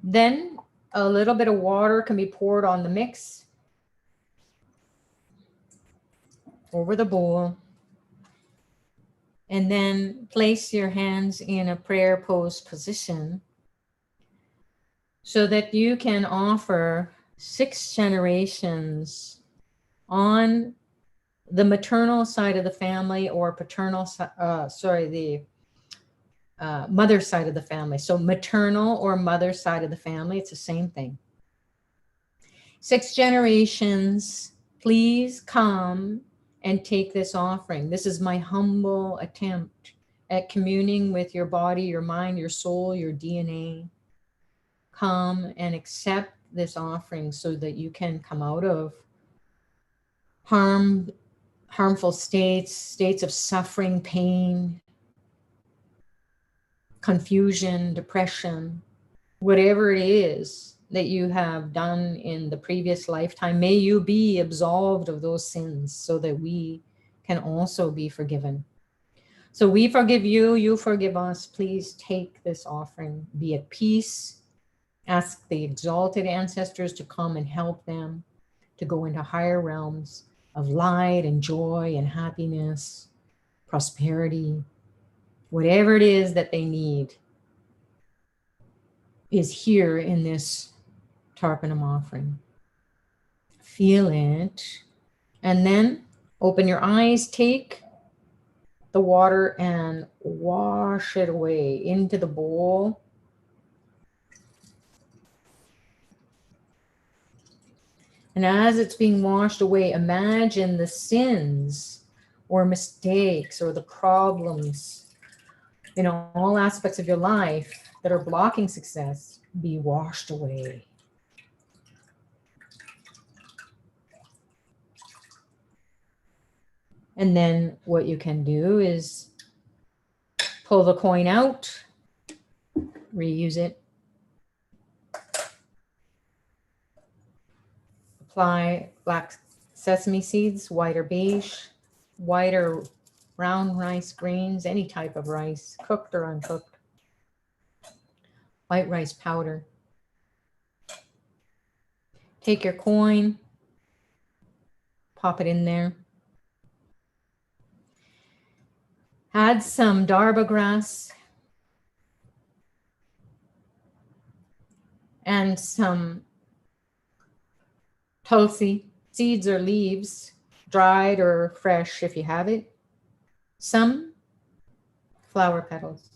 Then a little bit of water can be poured on the mix over the bowl. And then place your hands in a prayer pose position so that you can offer 6 generations on the maternal side of the family, or paternal, the mother side of the family. So maternal or mother side of the family, it's the same thing. 6 generations, please come and take this offering. This is my humble attempt at communing with your body, your mind, your soul, your DNA. Come and accept this offering so that you can come out of harmful states of suffering, pain, confusion, depression, whatever it is that you have done in the previous lifetime. May you be absolved of those sins so that we can also be forgiven. So we forgive you, you forgive us. Please take this offering. Be at peace. Ask the exalted ancestors to come and help them to go into higher realms of light and joy and happiness, prosperity. Whatever it is that they need is here in this Tarpanam offering. Feel it. And then open your eyes, take the water and wash it away into the bowl. And as it's being washed away, imagine the sins or mistakes or the problems in all aspects of your life that are blocking success be washed away. And then what you can do is pull the coin out, reuse it, apply black sesame seeds, white or beige, white or brown rice grains, any type of rice, cooked or uncooked, white rice powder. Take your coin, pop it in there. Add some darba grass and some tulsi, seeds or leaves, dried or fresh if you have it. Some flower petals.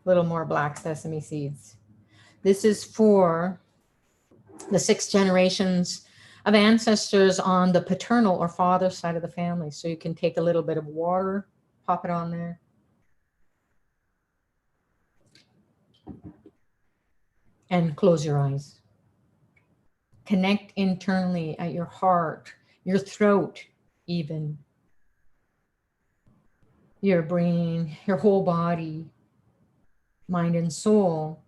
A little more black sesame seeds. This is for the 6 generations of ancestors on the paternal or father side of the family. So you can take a little bit of water, pop it on there. And close your eyes. Connect internally at your heart, your throat even, your brain, your whole body, mind and soul.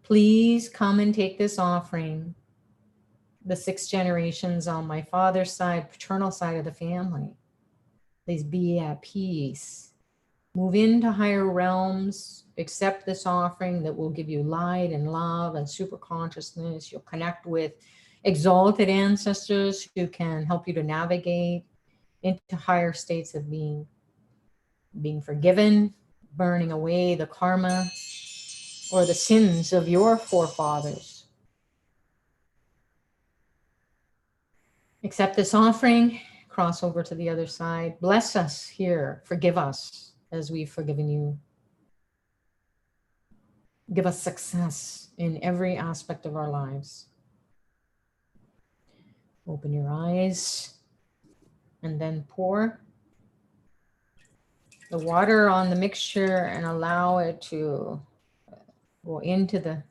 Please come and take this offering. The 6 generations on my father's side, paternal side of the family. Please be at peace. Move into higher realms. Accept this offering that will give you light and love and super consciousness. You'll connect with exalted ancestors who can help you to navigate into higher states of being forgiven, burning away the karma or the sins of your forefathers. Accept this offering, cross over to the other side. Bless us here, forgive us as we've forgiven you. Give us success in every aspect of our lives. Open your eyes and then pour the water on the mixture and allow it to go into the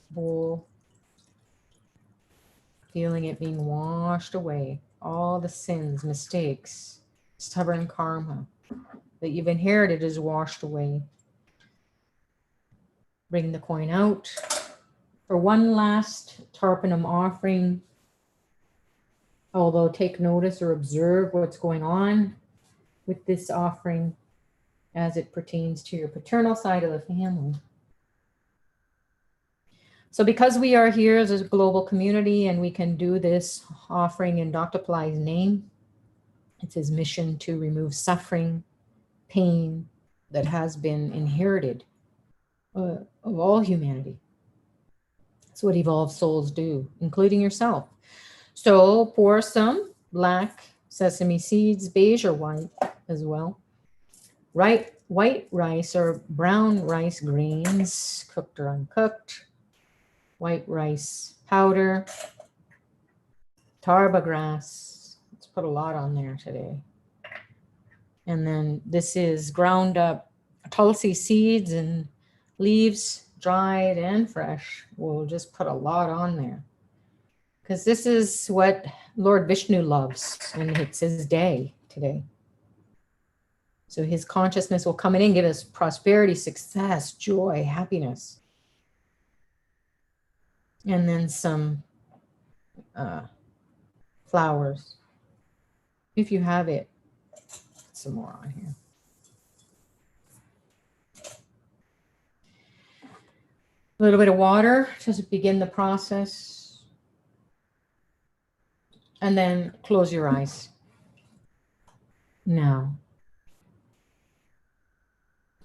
bowl, feeling it being washed away. All the sins, mistakes, stubborn karma that you've inherited is washed away. Bring the coin out for one last Tarpanam offering. Although take notice or observe what's going on with this offering as it pertains to your paternal side of the family. So because we are here as a global community and we can do this offering in Dr. Pillai's name, it's his mission to remove suffering, pain that has been inherited of all humanity. That's what evolved souls do, including yourself. So pour some black sesame seeds, beige or white as well. White rice or brown rice grains, cooked or uncooked. White rice powder. Tarba grass. Let's put a lot on there today. And then this is ground up tulsi seeds and leaves, dried and fresh. We'll just put a lot on there, because this is what Lord Vishnu loves, and it's his day today. So his consciousness will come in and give us prosperity, success, joy, happiness. And then some flowers. If you have it, put some more on here. A little bit of water to begin the process. And then close your eyes. Now,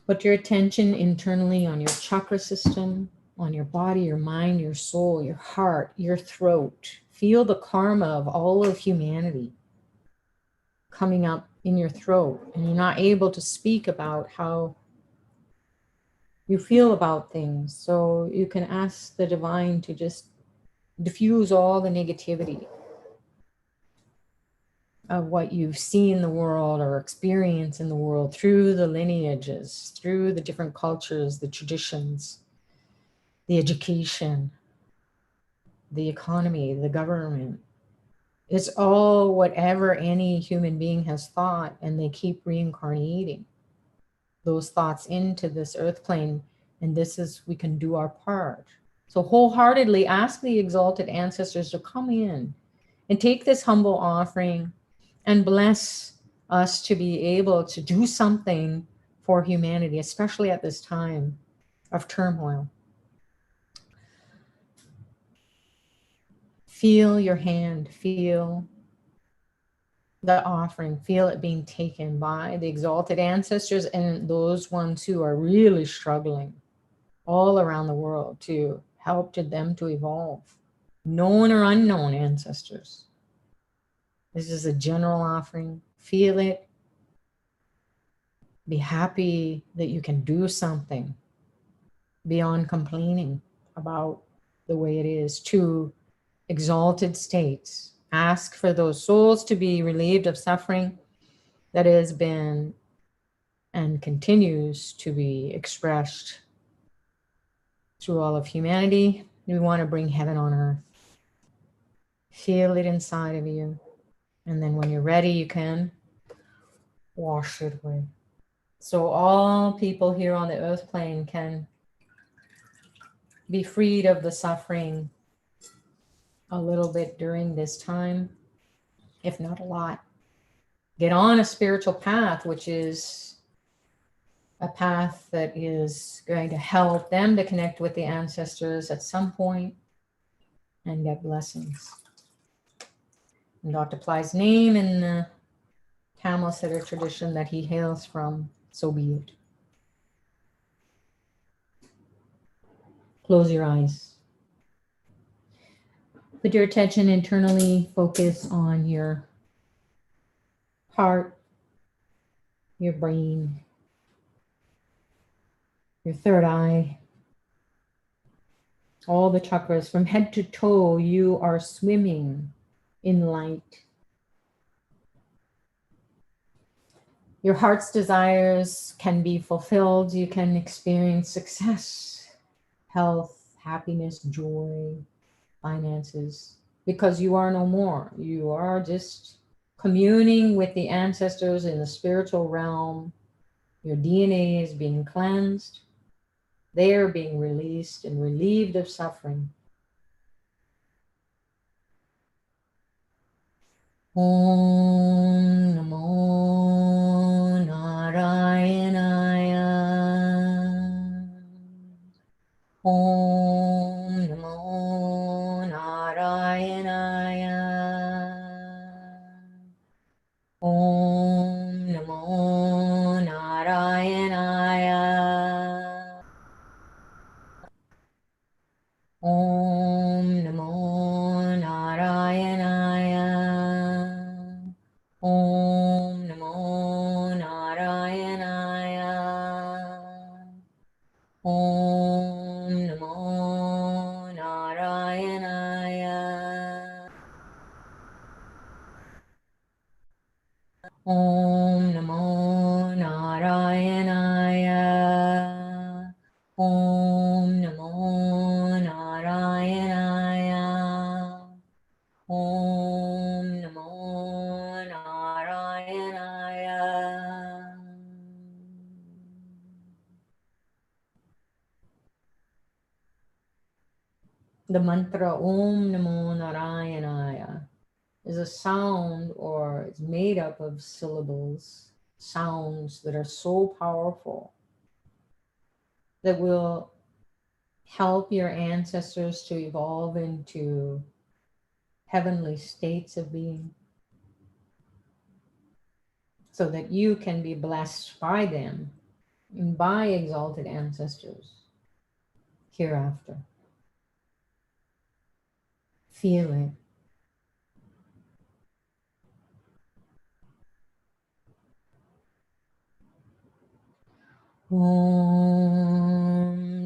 put your attention internally on your chakra system, on your body, your mind, your soul, your heart, your throat. Feel the karma of all of humanity coming up in your throat, and you're not able to speak about how you feel about things. So you can ask the divine to just diffuse all the negativity of what you've seen in the world or experience in the world through the lineages, through the different cultures, the traditions, the education, the economy, the government. It's all whatever any human being has thought, and they keep reincarnating those thoughts into this earth plane. And this is, we can do our part. So wholeheartedly ask the exalted ancestors to come in and take this humble offering and bless us to be able to do something for humanity, especially at this time of turmoil. Feel your hand, feel the offering, feel it being taken by the exalted ancestors and those ones who are really struggling all around the world to help them to evolve. Known or unknown ancestors. This is a general offering. Feel it. Be happy that you can do something beyond complaining about the way it is, to exalted states. Ask for those souls to be relieved of suffering that has been and continues to be expressed through all of humanity. We want to bring heaven on earth. Feel it inside of you. And then when you're ready, you can wash it away. So all people here on the earth plane can be freed of the suffering a little bit during this time, if not a lot. Get on a spiritual path, which is a path that is going to help them to connect with the ancestors at some point and get blessings. And Dr. Ply's name in the Tamil Siddhar tradition that he hails from, so be it. Close your eyes. Put your attention internally, focus on your heart, your brain, your third eye, all the chakras. From head to toe, you are swimming in light. Your heart's desires can be fulfilled. You can experience success, health, happiness, joy, finances, because you are no more. You are just communing with the ancestors in the spiritual realm. Your DNA is being cleansed. They are being released and relieved of suffering. Om Namo Narayanaya. Om Namo Narayanaya. Om Namo Narayanaya. Om Namo Narayanaya. Om Namo Narayanaya. Om Namo Narayanaya. Om Namo Narayanaya. Om Namo Narayanaya. Om Namo Narayanaya. The mantra Om Namo Narayanaya is a sound, or it's made up of syllables, sounds that are so powerful that will help your ancestors to evolve into heavenly states of being, so that you can be blessed by them and by exalted ancestors hereafter. Feel it. Om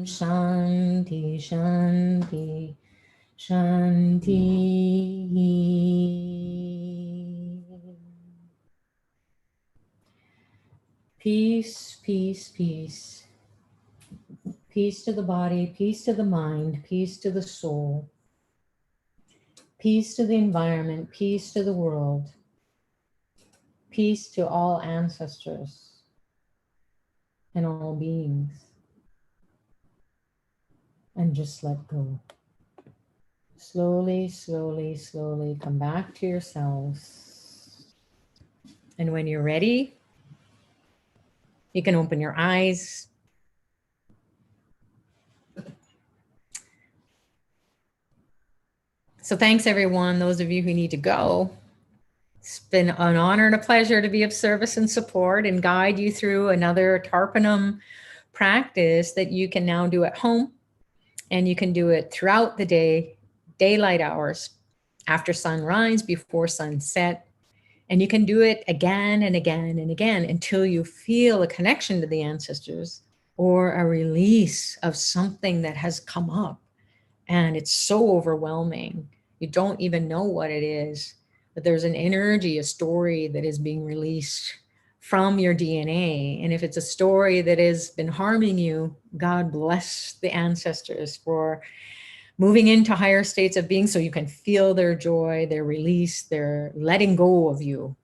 Shanti Shanti Shanti. Peace, peace, peace. Peace to the body, peace to the mind, peace to the soul, peace to the environment, peace to the world, peace to all ancestors and all beings. And just let go. Slowly, slowly, slowly come back to yourselves. And when you're ready, you can open your eyes. So thanks everyone, those of you who need to go. It's been an honor and a pleasure to be of service and support and guide you through another Tarpanam practice that you can now do at home. And you can do it throughout the day, daylight hours, after sunrise, before sunset. And you can do it again and again and again until you feel a connection to the ancestors or a release of something that has come up. And it's so overwhelming. You don't even know what it is, but there's an energy, a story that is being released from your DNA. And if it's a story that has been harming you, God bless the ancestors for moving into higher states of being so you can feel their joy, their release, their letting go of you,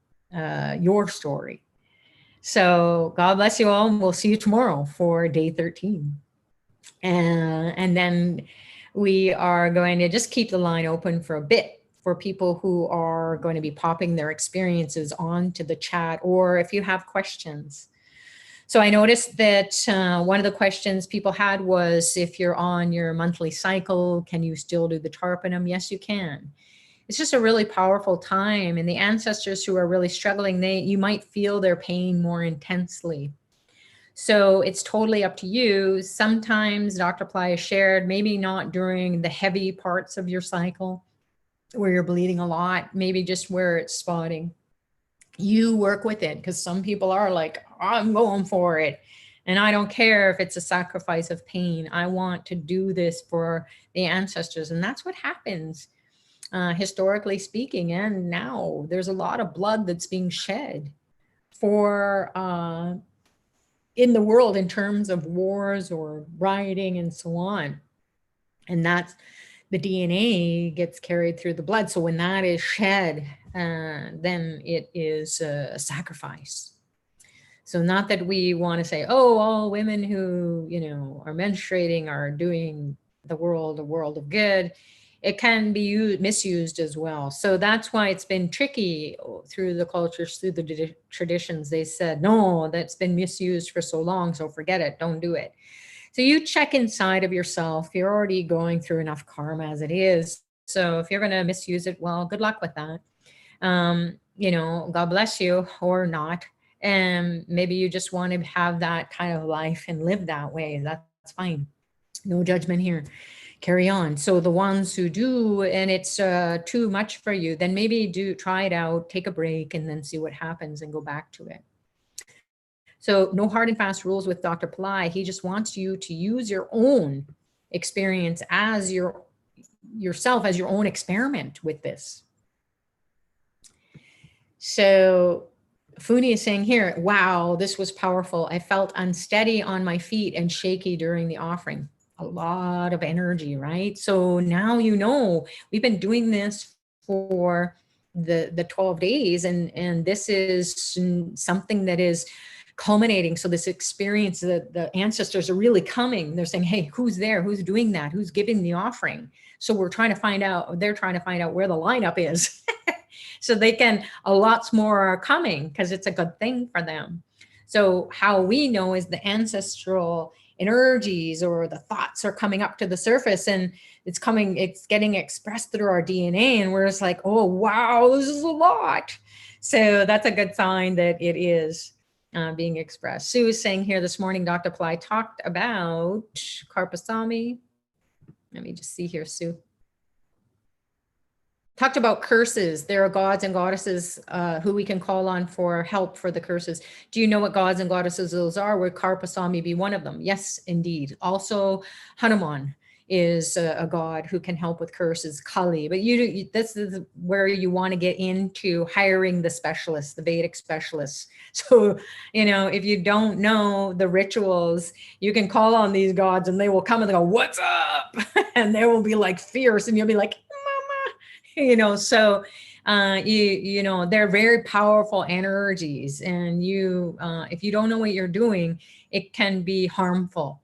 your story. So God bless you all, and we'll see you tomorrow for day 13. And then we are going to just keep the line open for a bit for people who are going to be popping their experiences onto the chat, or if you have questions. So I noticed that one of the questions people had was, if you're on your monthly cycle, can you still do the Tarpanam? Yes, you can. It's just a really powerful time. And the ancestors who are really struggling, you might feel their pain more intensely. So it's totally up to you. Sometimes Dr. Ply has shared, maybe not during the heavy parts of your cycle where you're bleeding a lot, maybe just where it's spotting. You work with it, because some people are like, I'm going for it. And I don't care if it's a sacrifice of pain. I want to do this for the ancestors. And that's what happens, historically speaking. And now there's a lot of blood that's being shed for in the world in terms of wars or rioting and so on. And that's, the DNA gets carried through the blood. So when that is shed, then it is a sacrifice. So not that we want to say, oh, all women who, you know, are menstruating are doing the world a world of good. It can be misused as well. So that's why it's been tricky through the cultures, through the traditions. They said, no, that's been misused for so long, so forget it, don't do it. So you check inside of yourself. You're already going through enough karma as it is. So if you're going to misuse it, well, good luck with that. You know, God bless you, or not. And maybe you just want to have that kind of life and live that way. That's fine. No judgment here. Carry on. So the ones who do, and it's too much for you, then maybe do try it out, take a break, and then see what happens and go back to it. So no hard and fast rules with Dr. Ply. He just wants you to use your own experience as yourself as your own experiment with this. So Funi is saying here, wow, this was powerful. I felt unsteady on my feet and shaky during the offering. A lot of energy, right? So now you know, we've been doing this for the 12 days, and this is something that is culminating. So this experience, the ancestors are really coming. They're saying, hey, who's there? Who's doing that? Who's giving the offering? So we're trying to find out, they're trying to find out where the lineup is. So they can, a lot more are coming because it's a good thing for them. So how we know is the ancestral energies or the thoughts are coming up to the surface, and it's getting expressed through our DNA. And we're just like, oh, wow, this is a lot. So that's a good sign that it is being expressed. Sue is saying here this morning, Dr. Ply talked about KARUPPASAMY. Let me just see here, Sue. Talked about curses. There are gods and goddesses who we can call on for help for the curses. Do you know what gods and goddesses those are? Would KARUPPASAMY be one of them? Yes, indeed. Also, Hanuman is a god who can help with curses, Kali. But this is where you want to get into hiring the specialists, the Vedic specialists. So, you know, if you don't know the rituals, you can call on these gods and they will come and they go, what's up? And they will be like fierce, and you'll be like, you know, so you know, they're very powerful energies, and you if you don't know what you're doing, it can be harmful.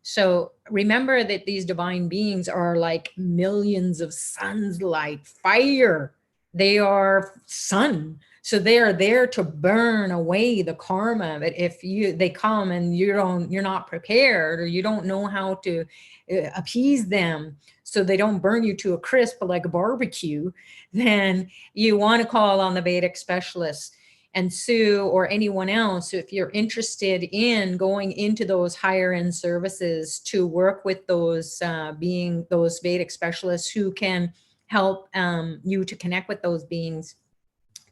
So remember that these divine beings are like millions of suns, light, fire. They are sun. So they are there to burn away the karma. But if they come and you're not prepared, or you don't know how to appease them so they don't burn you to a crisp like a barbecue, then you want to call on the Vedic specialists. And Sue or anyone else, if you're interested in going into those higher end services to work with those those Vedic specialists who can help you to connect with those beings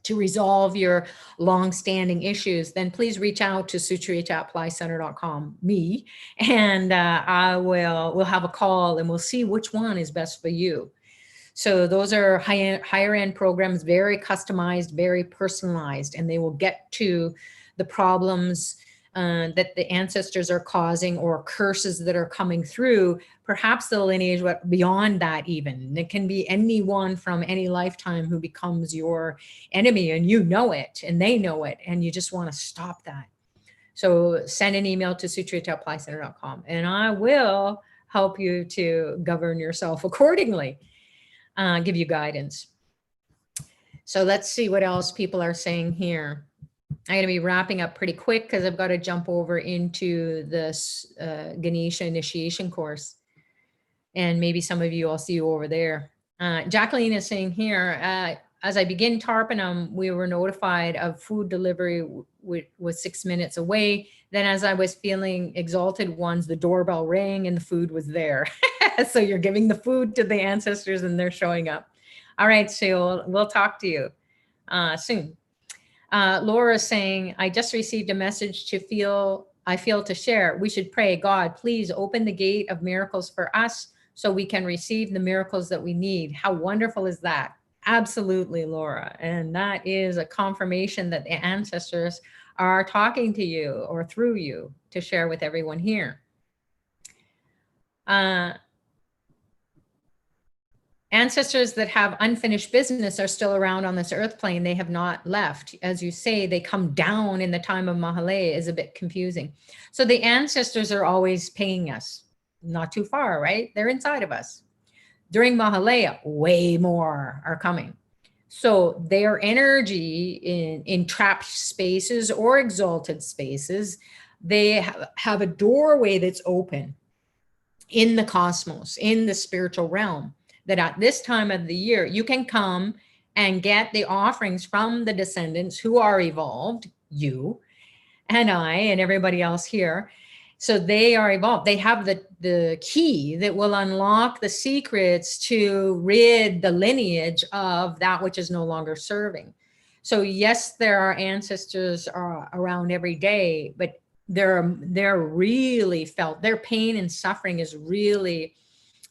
to resolve your long-standing issues, then please reach out to SUCHARITA@PlyCenter.com, me, and we'll have a call and we'll see which one is best for you. So those are higher end programs, very customized, very personalized, and they will get to the problems that the ancestors are causing, or curses that are coming through, perhaps the lineage, but beyond that even. It can be anyone from any lifetime who becomes your enemy, and you know it, and they know it, and you just want to stop that. So send an email to SUCHARITA@PlyCenter.com, and I will help you to govern yourself accordingly. Give you guidance. So let's see what else people are saying here. I'm going to be wrapping up pretty quick because I've got to jump over into this Ganesha initiation course. And maybe some of you, I'll see you over there. Jacqueline is saying here, as I begin Tarpanam, we were notified of food delivery was 6 minutes away. Then as I was feeling exalted ones, the doorbell rang and the food was there. So you're giving the food to the ancestors and they're showing up. All right, so we'll talk to you soon. Laura's saying, I just received a message I feel to share. We should pray, God, please open the gate of miracles for us so we can receive the miracles that we need. How wonderful is that? Absolutely, Laura. And that is a confirmation that the ancestors are talking to you or through you to share with everyone here. Ancestors that have unfinished business are still around on this earth plane. They have not left. As you say, they come down in the time of Mahalaya is a bit confusing. So the ancestors are always paying us. Not too far, right? They're inside of us. During Mahalaya, way more are coming. So their energy in trapped spaces or exalted spaces, they have a doorway that's open in the cosmos, in the spiritual realm, that at this time of the year, you can come and get the offerings from the descendants who are evolved, you and I and everybody else here. So they are evolved. They have the key that will unlock the secrets to rid the lineage of that which is no longer serving. So yes, there are ancestors around every day, but they're really felt. Their pain and suffering is really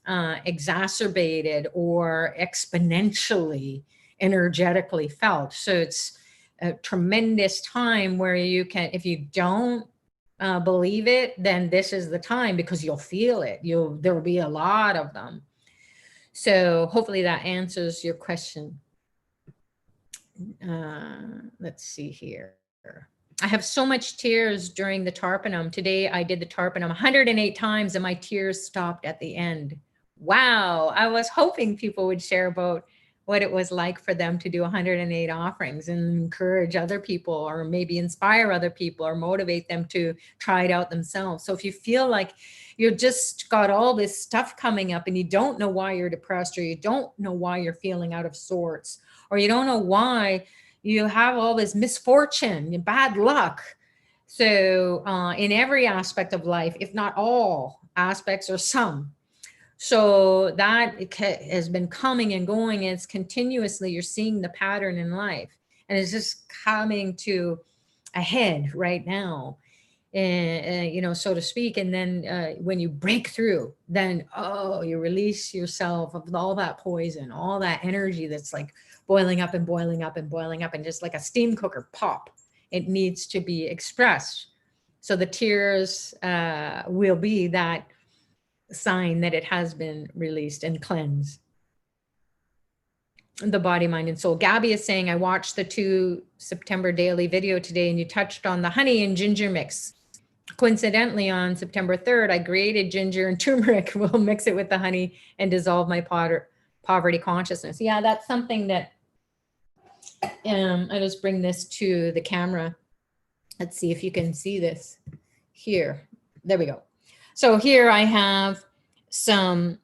exacerbated or exponentially energetically felt. So it's a tremendous time where you can, if you don't believe it, then this is the time, because you'll feel it. There will be a lot of them. So hopefully that answers your question. Let's see here. I have so much tears during the Tarpanam. Today I did the Tarpanam 108 times and my tears stopped at the end. Wow. I was hoping people would share about what it was like for them to do 108 offerings and encourage other people, or maybe inspire other people or motivate them to try it out themselves. So if you feel like you've just got all this stuff coming up and you don't know why you're depressed, or you don't know why you're feeling out of sorts, or you don't know why you have all this misfortune and bad luck. So in every aspect of life, if not all aspects or some. So that has been coming and going, and it's continuously, you're seeing the pattern in life, and it's just coming to a head right now, you know, so to speak. And then when you break through, then, oh, you release yourself of all that poison, all that energy that's like boiling up and boiling up and boiling up, and just like a steam cooker pop, it needs to be expressed. So the tears will be that sign that it has been released and cleansed. The body, mind, and soul. Gabby is saying, I watched the 2 September daily video today and you touched on the honey and ginger mix. Coincidentally, on September 3rd, I grated ginger and turmeric. We'll mix it with the honey and dissolve my poverty consciousness. Yeah, that's something that I just bring this to the camera. Let's see if you can see this here. There we go. So here I have some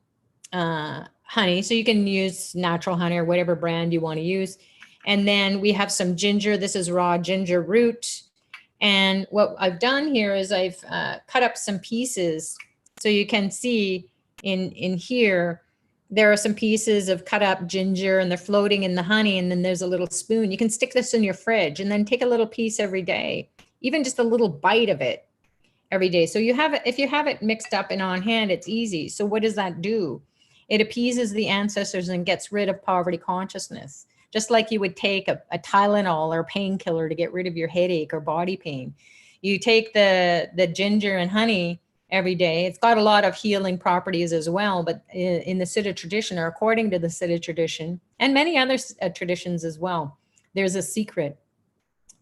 honey. So you can use natural honey or whatever brand you want to use. And then we have some ginger. This is raw ginger root. And what I've done here is I've cut up some pieces. So you can see in here, there are some pieces of cut up ginger and they're floating in the honey. And then there's a little spoon. You can stick this in your fridge and then take a little piece every day, even just a little bite of it every day. So you have it, if you have it mixed up and on hand, it's easy. So what does that do? It appeases the ancestors and gets rid of poverty consciousness. Just like you would take a Tylenol or painkiller to get rid of your headache or body pain. You take the ginger and honey every day. It's got a lot of healing properties as well, but in the Siddha tradition, or according to the Siddha tradition, and many other traditions as well, there's a secret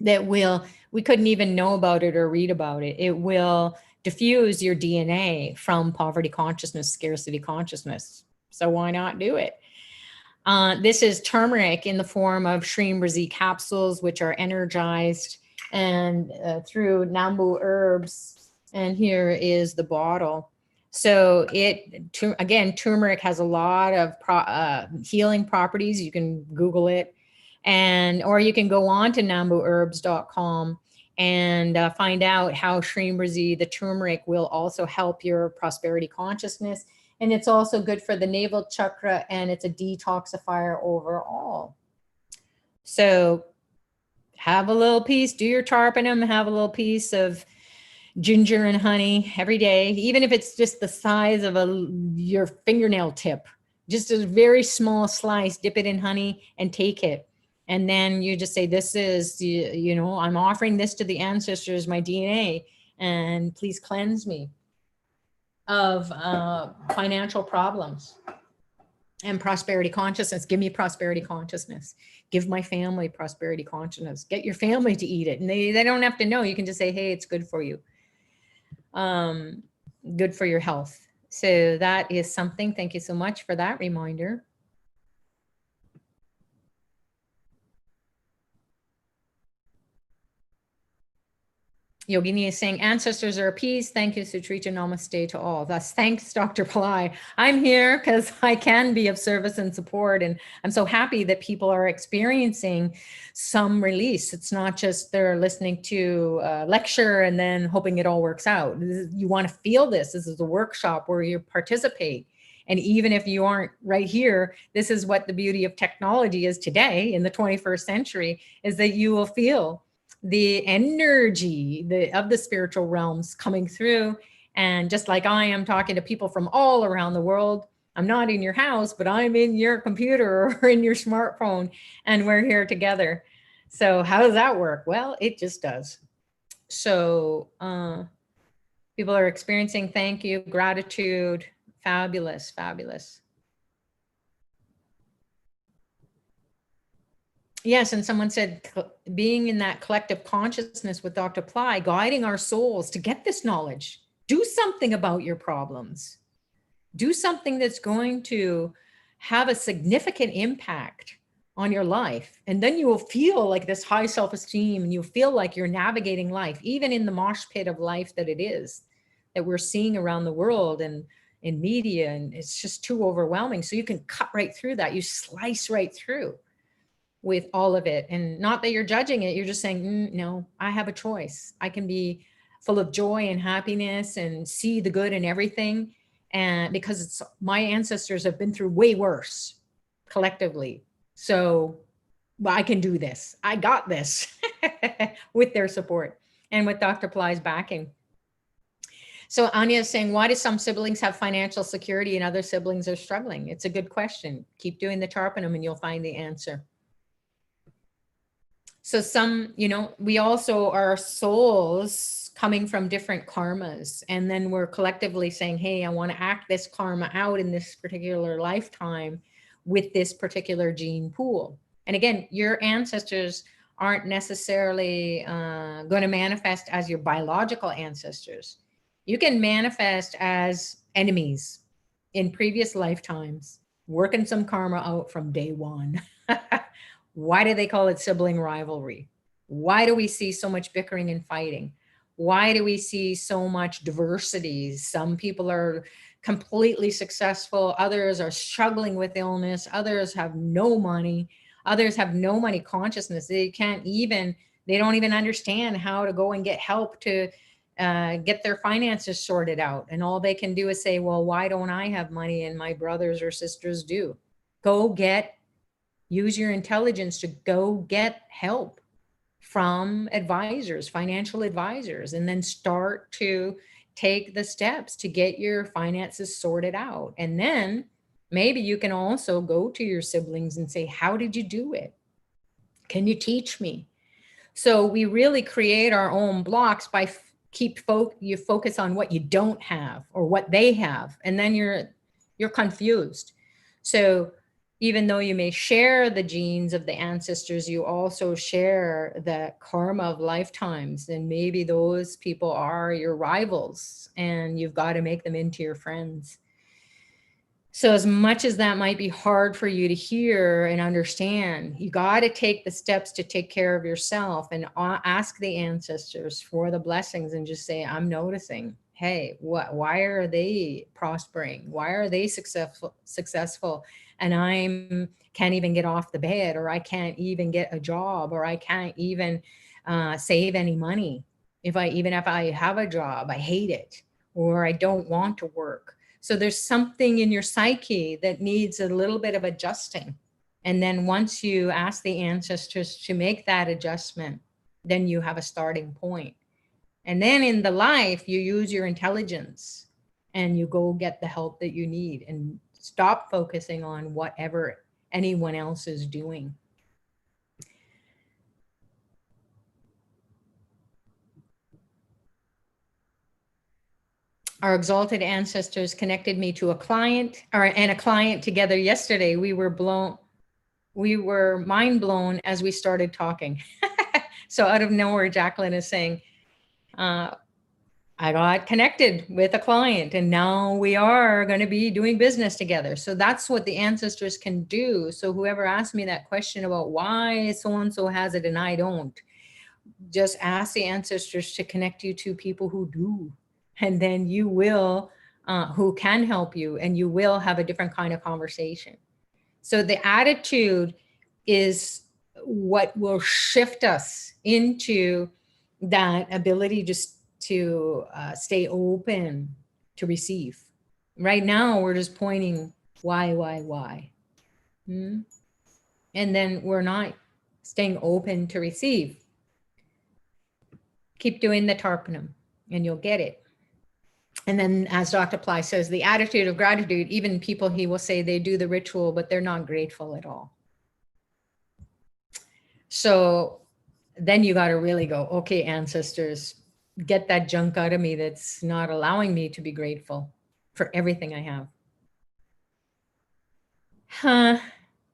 that we couldn't even know about it or read about it. It will diffuse your DNA from poverty consciousness, scarcity consciousness. So why not do it? This is turmeric in the form of Shrimbrazi capsules, which are energized and through Nambu herbs. And here is the bottle. So again, turmeric has a lot of healing properties. You can Google it, or you can go on to nambuherbs.com and find out how Shrimrazi, the turmeric, will also help your prosperity consciousness. And it's also good for the navel chakra, and it's a detoxifier overall. So have a little piece, do your Tarpanam, have a little piece of ginger and honey every day, even if it's just the size of your fingernail tip, just a very small slice, dip it in honey and take it. And then you just say, this is, I'm offering this to the ancestors, my DNA, and please cleanse me of financial problems and prosperity consciousness. Give me prosperity consciousness. Give my family prosperity consciousness. Get your family to eat it. And they don't have to know. You can just say, hey, it's good for you. Good for your health. So that is something. Thank you so much for that reminder. Yogini is saying, ancestors are appeased. Thank you, Sucharita. Namaste to all. Thus, thanks, Dr. Pillai. I'm here because I can be of service and support. And I'm so happy that people are experiencing some release. It's not just they're listening to a lecture and then hoping it all works out. You want to feel this. This is a workshop where you participate. And even if you aren't right here, this is what the beauty of technology is today in the 21st century, is that you will feel the energy of the spiritual realms coming through. And just like I am talking to people from all around the world, I'm not in your house, but I'm in your computer or in your smartphone, and we're here together. So how does that work? Well, it just does. So people are experiencing thank you, gratitude, fabulous, fabulous. Yes, and someone said, being in that collective consciousness with Dr. Ply, guiding our souls to get this knowledge. Do something about your problems. Do something that's going to have a significant impact on your life. And then you will feel like this high self-esteem, and you'll feel like you're navigating life, even in the mosh pit of life that it is, that we're seeing around the world and in media, and it's just too overwhelming. So you can cut right through that. You slice right through with all of it. And not that you're judging it, you're just saying, no, I have a choice. I can be full of joy and happiness and see the good in everything. And because my ancestors have been through way worse collectively. So I can do this. I got this with their support and with Dr. Ply's backing. So Anya is saying, why do some siblings have financial security and other siblings are struggling? It's a good question. Keep doing the Tarpanam and you'll find the answer. So some, we also are souls coming from different karmas. And then we're collectively saying, hey, I want to act this karma out in this particular lifetime with this particular gene pool. And again, your ancestors aren't necessarily going to manifest as your biological ancestors. You can manifest as enemies in previous lifetimes, working some karma out from day one. Why do they call it sibling rivalry? Why do we see so much bickering and fighting? Why do we see so much diversity? Some people are completely successful. Others are struggling with illness. Others have no money. Others have no money consciousness. They don't even understand how to go and get help to get their finances sorted out. And all they can do is say, well, why don't I have money and my brothers or sisters do? Use your intelligence to go get help from advisors, financial advisors, and then start to take the steps to get your finances sorted out. And then maybe you can also go to your siblings and say, how did you do it? Can you teach me? So we really create our own blocks by you focus on what you don't have or what they have, and then you're confused. So even though you may share the genes of the ancestors, you also share the karma of lifetimes. And maybe those people are your rivals and you've got to make them into your friends. So as much as that might be hard for you to hear and understand, you got to take the steps to take care of yourself and ask the ancestors for the blessings and just say, I'm noticing, hey, why are they prospering? Why are they successful? And I can't even get off the bed, or I can't even get a job, or I can't even save any money. Even if I have a job, I hate it, or I don't want to work. So there's something in your psyche that needs a little bit of adjusting. And then once you ask the ancestors to make that adjustment, then you have a starting point. And then in the life, you use your intelligence and you go get the help that you need and stop focusing on whatever anyone else is doing. Our exalted ancestors connected me to a client and a client together yesterday. We were mind blown as we started talking. So out of nowhere, Jacqueline is saying, I got connected with a client and now we are going to be doing business together. So that's what the ancestors can do. So whoever asked me that question about why so-and-so has it and I don't, just ask the ancestors to connect you to people who do. And then you will, who can help you, and you will have a different kind of conversation. So the attitude is what will shift us into that ability just to stay open to receive. Right now, we're just pointing why? And then we're not staying open to receive. Keep doing the Tarpanam and you'll get it. And then as Dr. Ply says, the attitude of gratitude, even people, he will say they do the ritual, but they're not grateful at all. So then you got to really go, okay, ancestors, get that junk out of me that's not allowing me to be grateful for everything I have.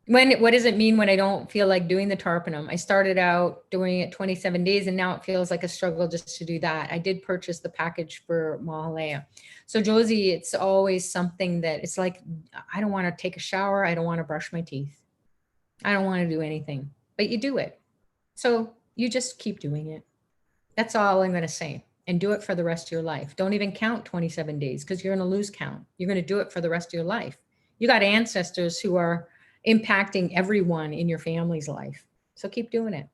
What does it mean when I don't feel like doing the Tarpanam? I started out doing it 27 days and now it feels like a struggle just to do that. I did purchase the package for Mahalaya. So Josie, it's always something that it's like, I don't want to take a shower. I don't want to brush my teeth. I don't want to do anything, but you do it. So you just keep doing it. That's all I'm going to say. And do it for the rest of your life. Don't even count 27 days because you're going to lose count. You're going to do it for the rest of your life. You got ancestors who are impacting everyone in your family's life. So keep doing it,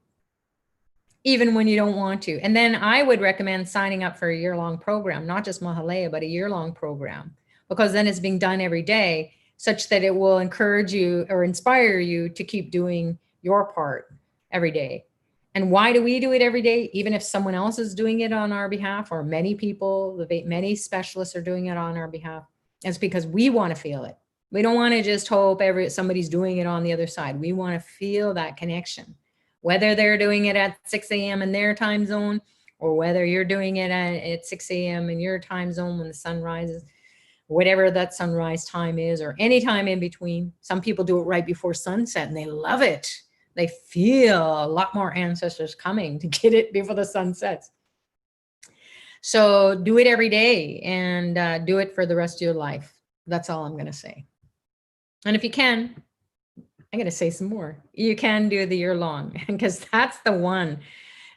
even when you don't want to. And then I would recommend signing up for a year-long program, not just Mahalaya, but a year-long program, because then it's being done every day such that it will encourage you or inspire you to keep doing your part every day. And why do we do it every day? Even if someone else is doing it on our behalf, or many people, many specialists are doing it on our behalf, it's because we want to feel it. We don't want to just hope somebody's doing it on the other side. We want to feel that connection, whether they're doing it at 6 a.m. in their time zone, or whether you're doing it at 6 a.m. in your time zone when the sun rises, whatever that sunrise time is, or any time in between. Some people do it right before sunset and they love it. They feel a lot more ancestors coming to get it before the sun sets. So do it every day and do it for the rest of your life. That's all I'm going to say. And if you can, I'm going to say some more. You can do the year long because that's the one.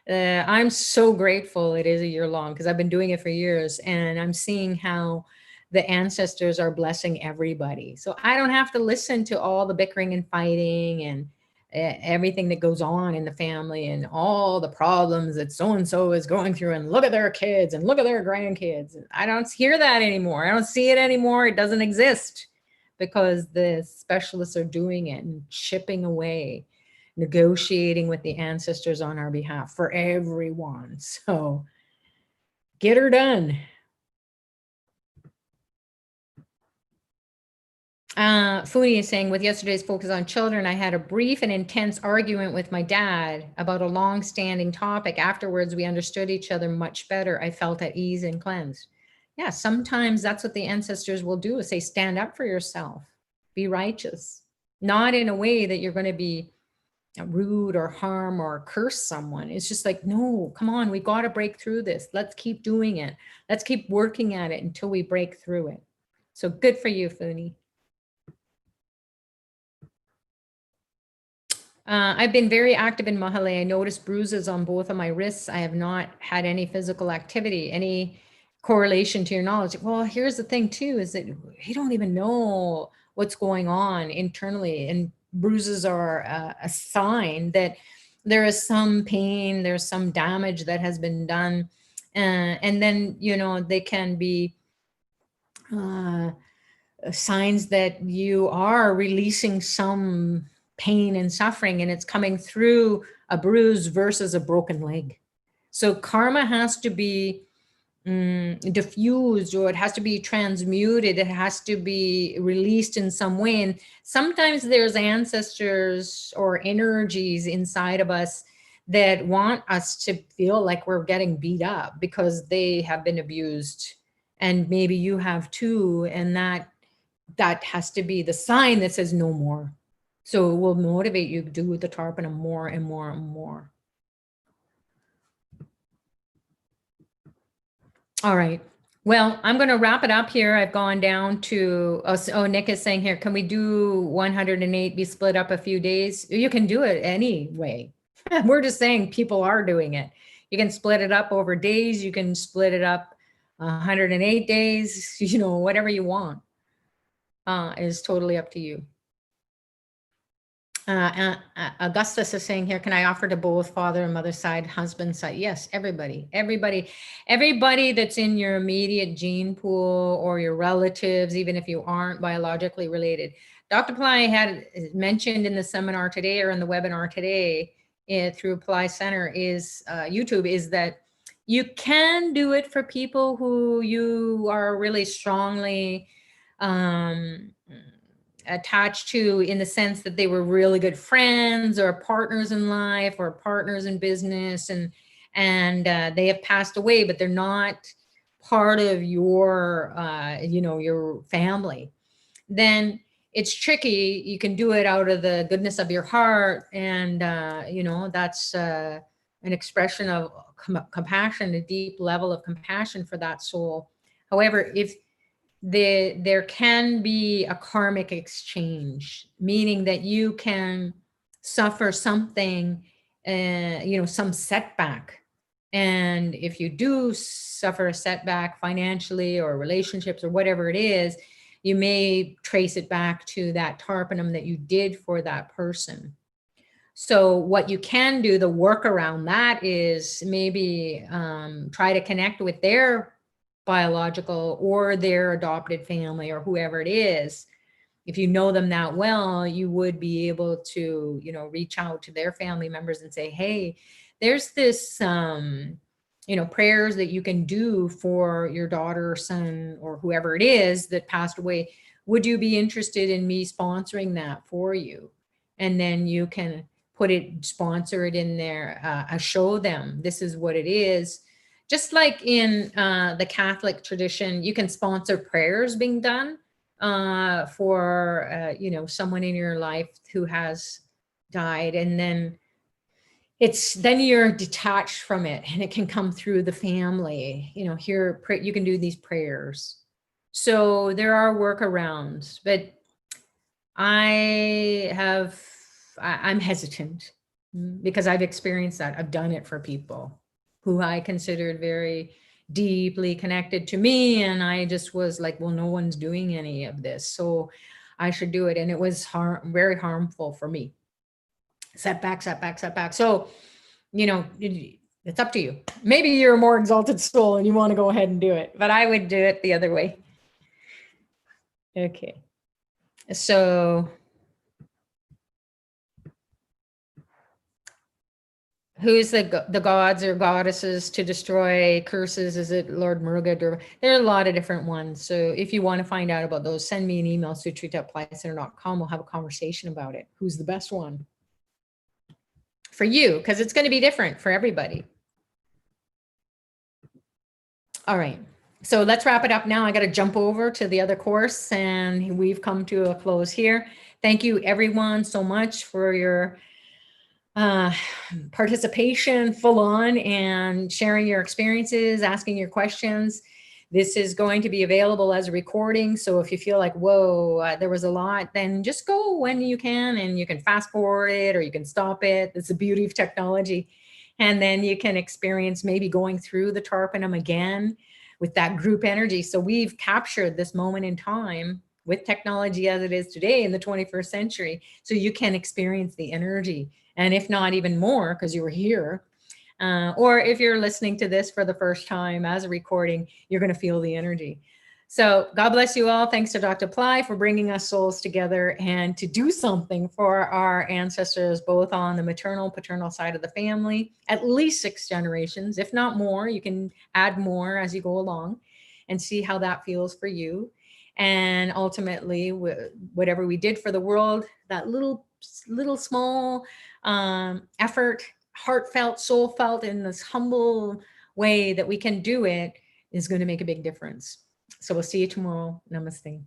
I'm so grateful it is a year long because I've been doing it for years and I'm seeing how the ancestors are blessing everybody. So I don't have to listen to all the bickering and fighting and everything that goes on in the family and all the problems that so-and-so is going through and look at their kids and look at their grandkids. I don't hear that anymore. I don't see it anymore. It doesn't exist because the specialists are doing it and chipping away, negotiating with the ancestors on our behalf for everyone. So get her done. Funi is saying, with yesterday's focus on children, I had a brief and intense argument with my dad about a long-standing topic. Afterwards, we understood each other much better. I felt at ease and cleansed. Yeah, sometimes that's what the ancestors will do is say, stand up for yourself, be righteous, not in a way that you're going to be rude or harm or curse someone. It's just like, no, come on, we got to break through this. Let's keep doing it. Let's keep working at it until we break through it. So good for you, Funi. I've been very active in Mahalaya. I noticed bruises on both of my wrists. I have not had any physical activity, any correlation to your knowledge. Well, here's the thing too, is that you don't even know what's going on internally, and bruises are a sign that there is some pain, there's some damage that has been done. And then, you know, they can be signs that you are releasing some pain and suffering, and it's coming through a bruise versus a broken leg. So karma has to be diffused, or it has to be transmuted. It has to be released in some way. And sometimes there's ancestors or energies inside of us that want us to feel like we're getting beat up because they have been abused, and maybe you have too. And that has to be the sign that says no more. So it will motivate you to do the Tarpanam more and more and more. All right. Well, I'm going to wrap it up here. I've gone down to, oh, Nick is saying here, can we do 108 be split up a few days? You can do it anyway. We're just saying people are doing it. You can split it up over days. You can split it up 108 days, you know, whatever you want. Is totally up to you. Augustus is saying here, can I offer to both father and mother side, husband side? Yes, everybody that's in your immediate gene pool, or your relatives, even if you aren't biologically related. Dr. Pillai had mentioned in the seminar today, or in the webinar today, through Apply Center, is YouTube, is that you can do it for people who you are really strongly attached to, in the sense that they were really good friends or partners in life or partners in business, and they have passed away, but they're not part of your you know, your family. Then it's tricky. You can do it out of the goodness of your heart, and you know, that's an expression of compassion, a deep level of compassion for that soul. However, if there can be a karmic exchange, meaning that you can suffer something, you know, some setback. And if you do suffer a setback financially or relationships or whatever it is, you may trace it back to that Tarpanam that you did for that person. So what you can do, the work around that, is maybe try to connect with their biological or their adopted family, or whoever it is. If you know them that well, you would be able to, you know, reach out to their family members and say, hey, there's this, you know, prayers that you can do for your daughter or son or whoever it is that passed away. Would you be interested in me sponsoring that for you? And then you can sponsor it in there, show them this is what it is. Just like in the Catholic tradition, you can sponsor prayers being done for, you know, someone in your life who has died. And then then you're detached from it, and it can come through the family. You know, here, you can do these prayers. So there are workarounds, but I'm hesitant because I've experienced that. I've done it for people who I considered very deeply connected to me. And I just was like, well, no one's doing any of this, so I should do it. And it was very harmful for me. Setback. So, you know, it's up to you. Maybe you're a more exalted soul and you want to go ahead and do it, but I would do it the other way. Okay. So who's the gods or goddesses to destroy curses? Is it Lord Muruga? There are a lot of different ones. So if you want to find out about those, send me an email, sucharita@applycenter.com. We'll have a conversation about it. Who's the best one for you? Because it's going to be different for everybody. All right. So let's wrap it up now. I got to jump over to the other course, and we've come to a close here. Thank you everyone so much for your participation full on, and sharing your experiences, asking your questions. This is going to be available as a recording. So if you feel like, whoa, there was a lot, then just go when you can, and you can fast forward it or you can stop it. That's the beauty of technology. And then you can experience maybe going through the Tarpanam again with that group energy. So we've captured this moment in time with technology as it is today in the 21st century. So you can experience the energy, and if not even more, because you were here. Or if you're listening to this for the first time as a recording, you're going to feel the energy. So God bless you all. Thanks to Dr. Ply for bringing us souls together and to do something for our ancestors, both on the maternal, paternal side of the family, at least 6 generations, if not more. You can add more as you go along and see how that feels for you. And ultimately, whatever we did for the world, that little small effort, heartfelt, soul felt, in this humble way that we can do it, is going to make a big difference. So we'll see you tomorrow. Namaste.